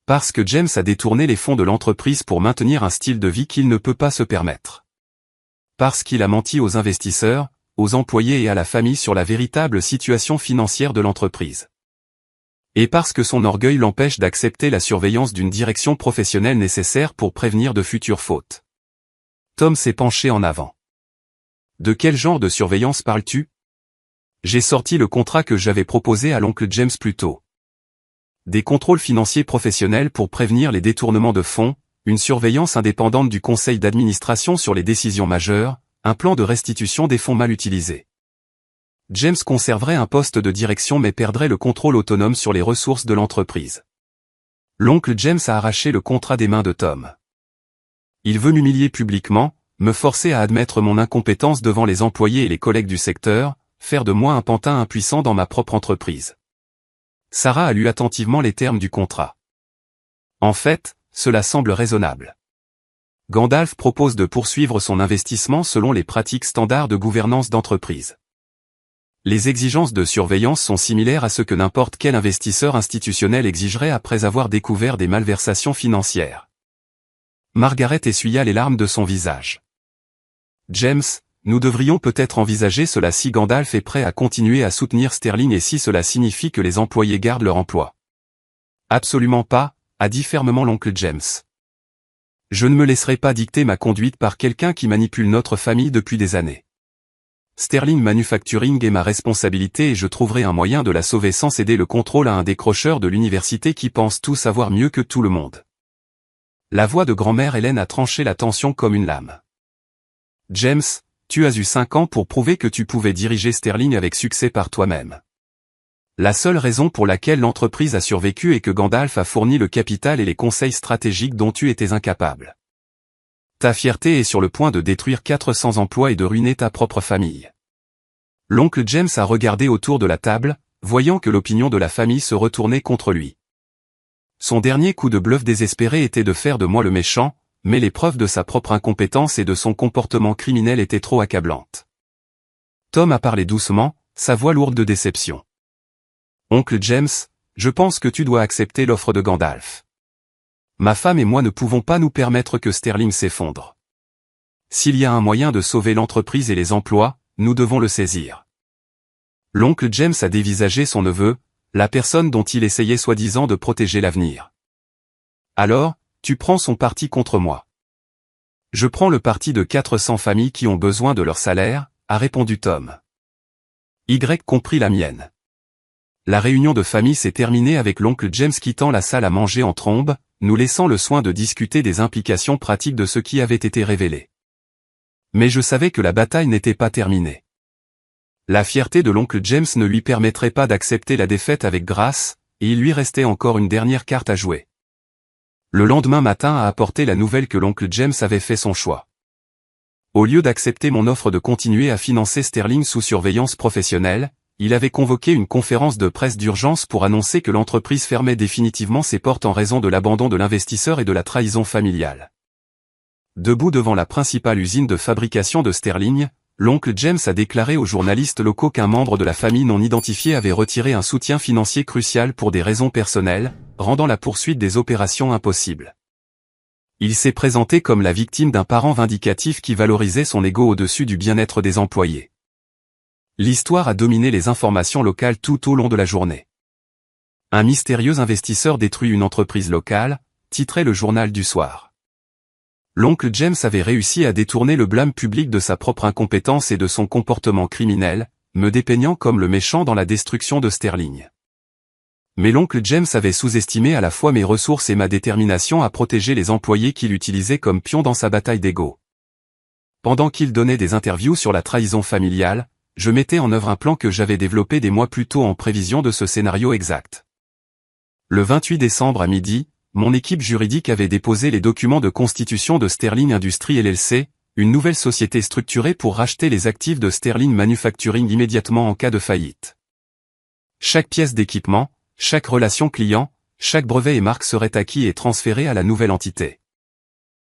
A: Parce que James a détourné les fonds de l'entreprise pour maintenir un style de vie qu'il ne peut pas se permettre. Parce qu'il a menti aux investisseurs, aux employés et à la famille sur la véritable situation financière de l'entreprise. Et parce que son orgueil l'empêche d'accepter la surveillance d'une direction professionnelle nécessaire pour prévenir de futures fautes. Tom s'est penché en avant. De quel genre de surveillance parles-tu? J'ai sorti le contrat que j'avais proposé à l'oncle James plus tôt. Des contrôles financiers professionnels pour prévenir les détournements de fonds, une surveillance indépendante du conseil d'administration sur les décisions majeures, un plan de restitution des fonds mal utilisés. James conserverait un poste de direction mais perdrait le contrôle autonome sur les ressources de l'entreprise. L'oncle James a arraché le contrat des mains de Tom. Il veut m'humilier publiquement, me forcer à admettre mon incompétence devant les employés et les collègues du secteur, faire de moi un pantin impuissant dans ma propre entreprise. Sarah a lu attentivement les termes du contrat. En fait, cela semble raisonnable. Gandalf propose de poursuivre son investissement selon les pratiques standards de gouvernance d'entreprise. Les exigences de surveillance sont similaires à ce que n'importe quel investisseur institutionnel exigerait après avoir découvert des malversations financières. Margaret essuya les larmes de son visage. James, nous devrions peut-être envisager cela si Gandalf est prêt à continuer à soutenir Sterling et si cela signifie que les employés gardent leur emploi. Absolument pas, a dit fermement l'oncle James. Je ne me laisserai pas dicter ma conduite par quelqu'un qui manipule notre famille depuis des années. Sterling Manufacturing est ma responsabilité et je trouverai un moyen de la sauver sans céder le contrôle à un décrocheur de l'université qui pense tout savoir mieux que tout le monde. La voix de grand-mère Hélène a tranché la tension comme une lame. James, tu as eu 5 ans pour prouver que tu pouvais diriger Sterling avec succès par toi-même. La seule raison pour laquelle l'entreprise a survécu est que Gandalf a fourni le capital et les conseils stratégiques dont tu étais incapable. Ta fierté est sur le point de détruire 400 emplois et de ruiner ta propre famille. L'oncle James a regardé autour de la table, voyant que l'opinion de la famille se retournait contre lui. Son dernier coup de bluff désespéré était de faire de moi le méchant, mais les preuves de sa propre incompétence et de son comportement criminel étaient trop accablantes. Tom a parlé doucement, sa voix lourde de déception. Oncle James, je pense que tu dois accepter l'offre de Gandalf. Ma femme et moi ne pouvons pas nous permettre que Sterling s'effondre. S'il y a un moyen de sauver l'entreprise et les emplois, nous devons le saisir. L'oncle James a dévisagé son neveu, la personne dont il essayait soi-disant de protéger l'avenir. Alors, tu prends son parti contre moi. Je prends le parti de 400 familles qui ont besoin de leur salaire, a répondu Tom. Y compris la mienne. La réunion de famille s'est terminée avec l'oncle James quittant la salle à manger en trombe, nous laissant le soin de discuter des implications pratiques de ce qui avait été révélé. Mais je savais que la bataille n'était pas terminée. La fierté de l'oncle James ne lui permettrait pas d'accepter la défaite avec grâce, et il lui restait encore une dernière carte à jouer. Le lendemain matin a apporté la nouvelle que l'oncle James avait fait son choix. Au lieu d'accepter mon offre de continuer à financer Sterling sous surveillance professionnelle, il avait convoqué une conférence de presse d'urgence pour annoncer que l'entreprise fermait définitivement ses portes en raison de l'abandon de l'investisseur et de la trahison familiale. Debout devant la principale usine de fabrication de Sterling, l'oncle James a déclaré aux journalistes locaux qu'un membre de la famille non identifié avait retiré un soutien financier crucial pour des raisons personnelles, rendant la poursuite des opérations impossible. Il s'est présenté comme la victime d'un parent vindicatif qui valorisait son ego au-dessus du bien-être des employés. L'histoire a dominé les informations locales tout au long de la journée. Un mystérieux investisseur détruit une entreprise locale, titrait le journal du soir. L'oncle James avait réussi à détourner le blâme public de sa propre incompétence et de son comportement criminel, me dépeignant comme le méchant dans la destruction de Sterling. Mais l'oncle James avait sous-estimé à la fois mes ressources et ma détermination à protéger les employés qu'il utilisait comme pions dans sa bataille d'ego. Pendant qu'il donnait des interviews sur la trahison familiale, je mettais en œuvre un plan que j'avais développé des mois plus tôt en prévision de ce scénario exact. Le 28 décembre à midi, mon équipe juridique avait déposé les documents de constitution de Sterling Industries LLC, une nouvelle société structurée pour racheter les actifs de Sterling Manufacturing immédiatement en cas de faillite. Chaque pièce d'équipement, chaque relation client, chaque brevet et marque serait acquis et transféré à la nouvelle entité.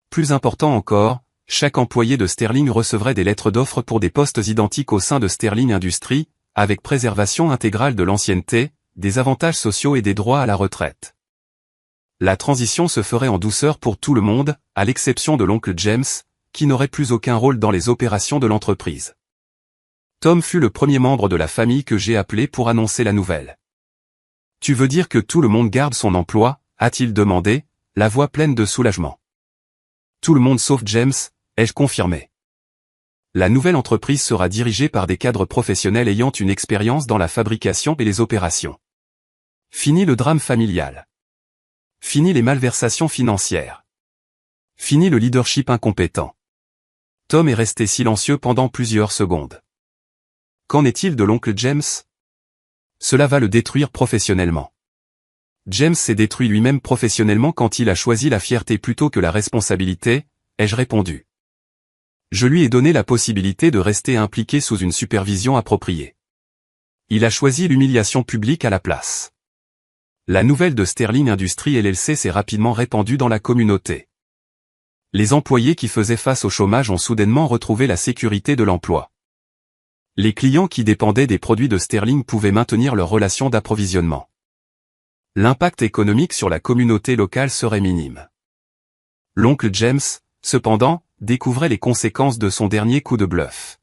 A: Plus important encore, chaque employé de Sterling recevrait des lettres d'offres pour des postes identiques au sein de Sterling Industries, avec préservation intégrale de l'ancienneté, des avantages sociaux et des droits à la retraite. La transition se ferait en douceur pour tout le monde, à l'exception de l'oncle James, qui n'aurait plus aucun rôle dans les opérations de l'entreprise. Tom fut le premier membre de la famille que j'ai appelé pour annoncer la nouvelle. « Tu veux dire que tout le monde garde son emploi ?» a-t-il demandé, la voix pleine de soulagement. « Tout le monde sauf James », ai-je confirmé. La nouvelle entreprise sera dirigée par des cadres professionnels ayant une expérience dans la fabrication et les opérations. Fini le drame familial. Fini les malversations financières. Fini le leadership incompétent. Tom est resté silencieux pendant plusieurs secondes. Qu'en est-il de l'oncle James ? Cela va le détruire professionnellement. James s'est détruit lui-même professionnellement quand il a choisi la fierté plutôt que la responsabilité, ai-je répondu. Je lui ai donné la possibilité de rester impliqué sous une supervision appropriée. Il a choisi l'humiliation publique à la place. La nouvelle de Sterling Industries LLC s'est rapidement répandue dans la communauté. Les employés qui faisaient face au chômage ont soudainement retrouvé la sécurité de l'emploi. Les clients qui dépendaient des produits de Sterling pouvaient maintenir leurs relations d'approvisionnement. L'impact économique sur la communauté locale serait minime. L'oncle James, cependant, découvrait les conséquences de son dernier coup de bluff.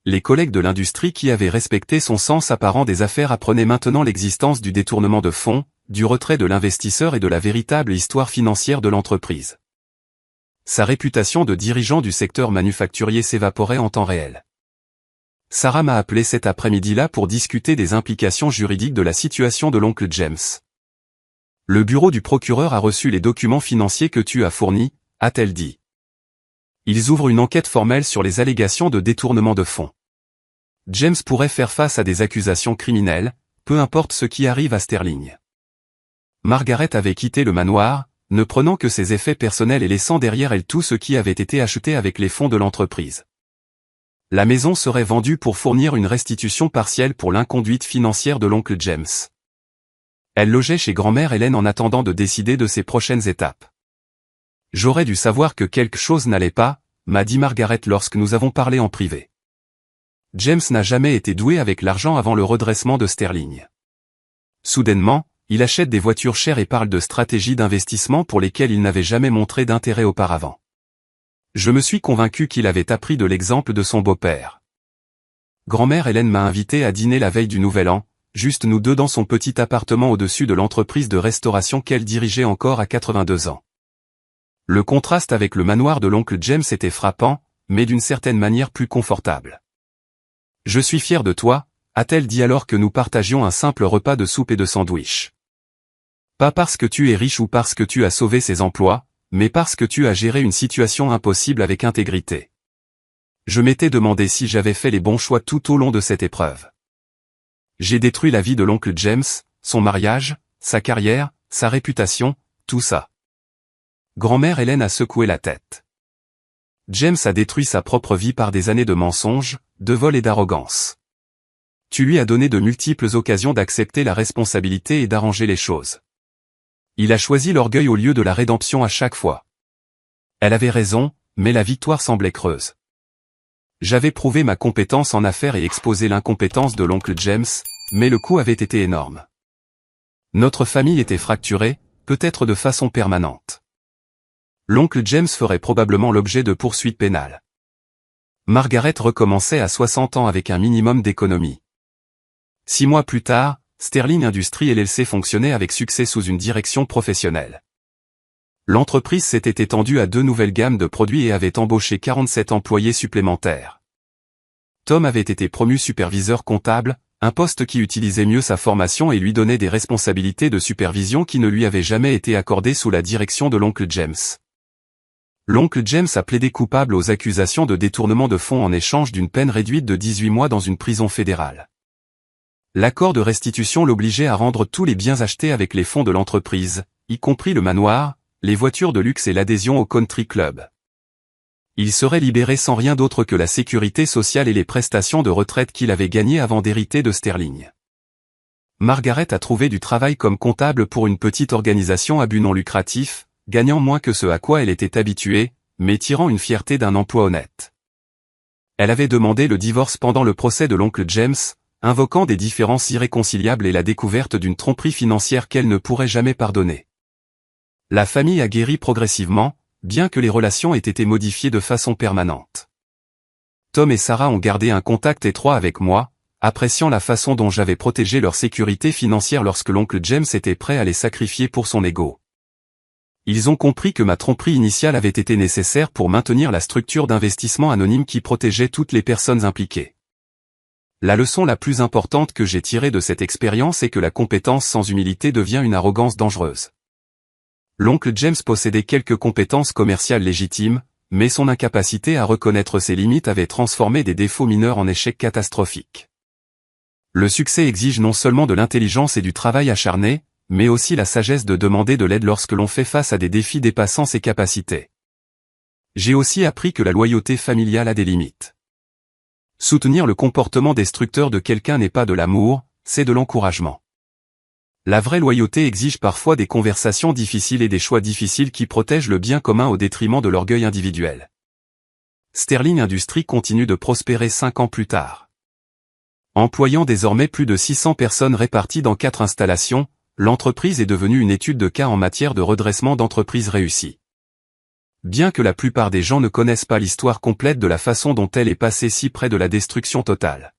A: Les collègues de l'industrie qui avaient respecté son sens apparent des affaires apprenaient maintenant l'existence du détournement de fonds, du retrait de l'investisseur et de la véritable histoire financière de l'entreprise. Sa réputation de dirigeant du secteur manufacturier s'évaporait en temps réel. Sarah m'a appelé cet après-midi-là pour discuter des implications juridiques de la situation de l'oncle James. Le bureau du procureur a reçu les documents financiers que tu as fournis, a-t-elle dit. Ils ouvrent une enquête formelle sur les allégations de détournement de fonds. James pourrait faire face à des accusations criminelles, peu importe ce qui arrive à Sterling. Margaret avait quitté le manoir, ne prenant que ses effets personnels et laissant derrière elle tout ce qui avait été acheté avec les fonds de l'entreprise. La maison serait vendue pour fournir une restitution partielle pour l'inconduite financière de l'oncle James. Elle logeait chez grand-mère Hélène en attendant de décider de ses prochaines étapes. J'aurais dû savoir que quelque chose n'allait pas, m'a dit Margaret lorsque nous avons parlé en privé. James n'a jamais été doué avec l'argent avant le redressement de Sterling. Soudainement, il achète des voitures chères et parle de stratégies d'investissement pour lesquelles il n'avait jamais montré d'intérêt auparavant. Je me suis convaincu qu'il avait appris de l'exemple de son beau-père. Grand-mère Hélène m'a invité à dîner la veille du Nouvel An, juste nous deux dans son petit appartement au-dessus de l'entreprise de restauration qu'elle dirigeait encore à 82 ans. Le contraste avec le manoir de l'oncle James était frappant, mais d'une certaine manière plus confortable. « Je suis fier de toi », a-t-elle dit alors que nous partagions un simple repas de soupe et de sandwich. Pas parce que tu es riche ou parce que tu as sauvé ses emplois, mais parce que tu as géré une situation impossible avec intégrité. Je m'étais demandé si j'avais fait les bons choix tout au long de cette épreuve. J'ai détruit la vie de l'oncle James, son mariage, sa carrière, sa réputation, tout ça. Grand-mère Hélène a secoué la tête. James a détruit sa propre vie par des années de mensonges, de vols et d'arrogance. Tu lui as donné de multiples occasions d'accepter la responsabilité et d'arranger les choses. Il a choisi l'orgueil au lieu de la rédemption à chaque fois. Elle avait raison, mais la victoire semblait creuse. J'avais prouvé ma compétence en affaires et exposé l'incompétence de l'oncle James, mais le coup avait été énorme. Notre famille était fracturée, peut-être de façon permanente. L'oncle James ferait probablement l'objet de poursuites pénales. Margaret recommençait à 60 ans avec un minimum d'économie. 6 mois plus tard, Sterling Industries LLC fonctionnait avec succès sous une direction professionnelle. L'entreprise s'était étendue à 2 nouvelles gammes de produits et avait embauché 47 employés supplémentaires. Tom avait été promu superviseur comptable, un poste qui utilisait mieux sa formation et lui donnait des responsabilités de supervision qui ne lui avaient jamais été accordées sous la direction de l'oncle James. L'oncle James a plaidé coupable aux accusations de détournement de fonds en échange d'une peine réduite de 18 mois dans une prison fédérale. L'accord de restitution l'obligeait à rendre tous les biens achetés avec les fonds de l'entreprise, y compris le manoir, les voitures de luxe et l'adhésion au country club. Il serait libéré sans rien d'autre que la sécurité sociale et les prestations de retraite qu'il avait gagnées avant d'hériter de Sterling. Margaret a trouvé du travail comme comptable pour une petite organisation à but non lucratif, gagnant moins que ce à quoi elle était habituée, mais tirant une fierté d'un emploi honnête. Elle avait demandé le divorce pendant le procès de l'oncle James, invoquant des différences irréconciliables et la découverte d'une tromperie financière qu'elle ne pourrait jamais pardonner. La famille a guéri progressivement, bien que les relations aient été modifiées de façon permanente. Tom et Sarah ont gardé un contact étroit avec moi, appréciant la façon dont j'avais protégé leur sécurité financière lorsque l'oncle James était prêt à les sacrifier pour son ego. Ils ont compris que ma tromperie initiale avait été nécessaire pour maintenir la structure d'investissement anonyme qui protégeait toutes les personnes impliquées. La leçon la plus importante que j'ai tirée de cette expérience est que la compétence sans humilité devient une arrogance dangereuse. L'oncle James possédait quelques compétences commerciales légitimes, mais son incapacité à reconnaître ses limites avait transformé des défauts mineurs en échecs catastrophiques. Le succès exige non seulement de l'intelligence et du travail acharné, mais aussi la sagesse de demander de l'aide lorsque l'on fait face à des défis dépassant ses capacités. J'ai aussi appris que la loyauté familiale a des limites. Soutenir le comportement destructeur de quelqu'un n'est pas de l'amour, c'est de l'encouragement. La vraie loyauté exige parfois des conversations difficiles et des choix difficiles qui protègent le bien commun au détriment de l'orgueil individuel. Sterling Industries continue de prospérer 5 ans plus tard. Employant désormais plus de 600 personnes réparties dans 4 installations, l'entreprise est devenue une étude de cas en matière de redressement d'entreprises réussies. Bien que la plupart des gens ne connaissent pas l'histoire complète de la façon dont elle est passée si près de la destruction totale.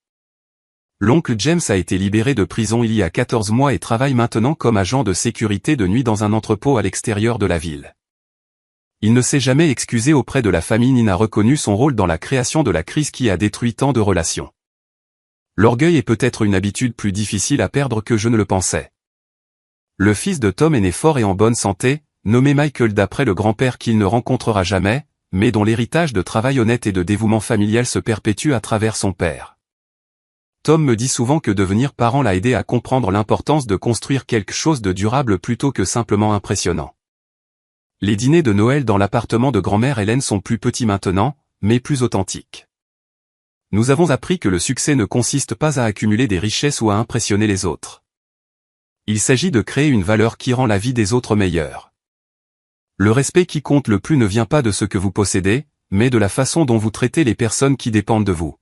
A: L'oncle James a été libéré de prison il y a 14 mois et travaille maintenant comme agent de sécurité de nuit dans un entrepôt à l'extérieur de la ville. Il ne s'est jamais excusé auprès de la famille ni n'a reconnu son rôle dans la création de la crise qui a détruit tant de relations. L'orgueil est peut-être une habitude plus difficile à perdre que je ne le pensais. Le fils de Tom est né fort et en bonne santé, nommé Michael d'après le grand-père qu'il ne rencontrera jamais, mais dont l'héritage de travail honnête et de dévouement familial se perpétue à travers son père. Tom me dit souvent que devenir parent l'a aidé à comprendre l'importance de construire quelque chose de durable plutôt que simplement impressionnant. Les dîners de Noël dans l'appartement de grand-mère Hélène sont plus petits maintenant, mais plus authentiques. Nous avons appris que le succès ne consiste pas à accumuler des richesses ou à impressionner les autres. Il s'agit de créer une valeur qui rend la vie des autres meilleure. Le respect qui compte le plus ne vient pas de ce que vous possédez, mais de la façon dont vous traitez les personnes qui dépendent de vous.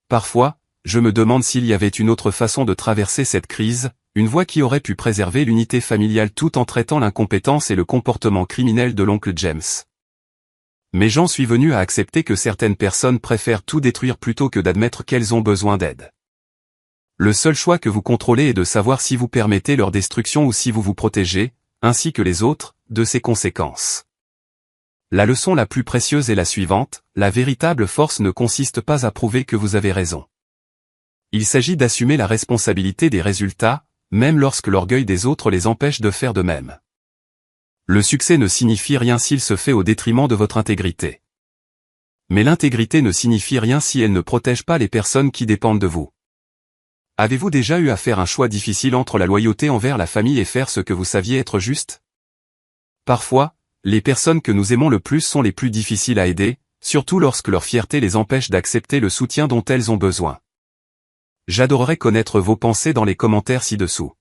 A: Parfois, je me demande s'il y avait une autre façon de traverser cette crise, une voie qui aurait pu préserver l'unité familiale tout en traitant l'incompétence et le comportement criminel de l'oncle James. Mais j'en suis venu à accepter que certaines personnes préfèrent tout détruire plutôt que d'admettre qu'elles ont besoin d'aide. Le seul choix que vous contrôlez est de savoir si vous permettez leur destruction ou si vous vous protégez, ainsi que les autres, de ses conséquences. La leçon la plus précieuse est la suivante, la véritable force ne consiste pas à prouver que vous avez raison. Il s'agit d'assumer la responsabilité des résultats, même lorsque l'orgueil des autres les empêche de faire de même. Le succès ne signifie rien s'il se fait au détriment de votre intégrité. Mais l'intégrité ne signifie rien si elle ne protège pas les personnes qui dépendent de vous. Avez-vous déjà eu à faire un choix difficile entre la loyauté envers la famille et faire ce que vous saviez être juste ? Parfois, Les personnes que nous aimons le plus sont les plus difficiles à aider, surtout lorsque leur fierté les empêche d'accepter le soutien dont elles ont besoin. J'adorerais connaître vos pensées dans les commentaires ci-dessous.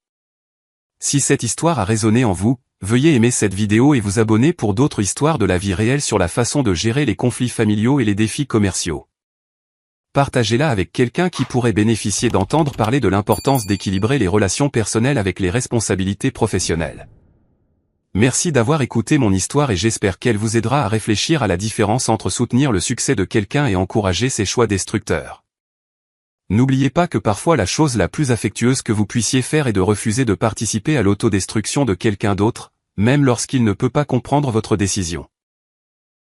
A: Si cette histoire a résonné en vous, veuillez aimer cette vidéo et vous abonner pour d'autres histoires de la vie réelle sur la façon de gérer les conflits familiaux et les défis commerciaux. Partagez-la avec quelqu'un qui pourrait bénéficier d'entendre parler de l'importance d'équilibrer les relations personnelles avec les responsabilités professionnelles. Merci d'avoir écouté mon histoire et j'espère qu'elle vous aidera à réfléchir à la différence entre soutenir le succès de quelqu'un et encourager ses choix destructeurs. N'oubliez pas que parfois la chose la plus affectueuse que vous puissiez faire est de refuser de participer à l'autodestruction de quelqu'un d'autre, même lorsqu'il ne peut pas comprendre votre décision.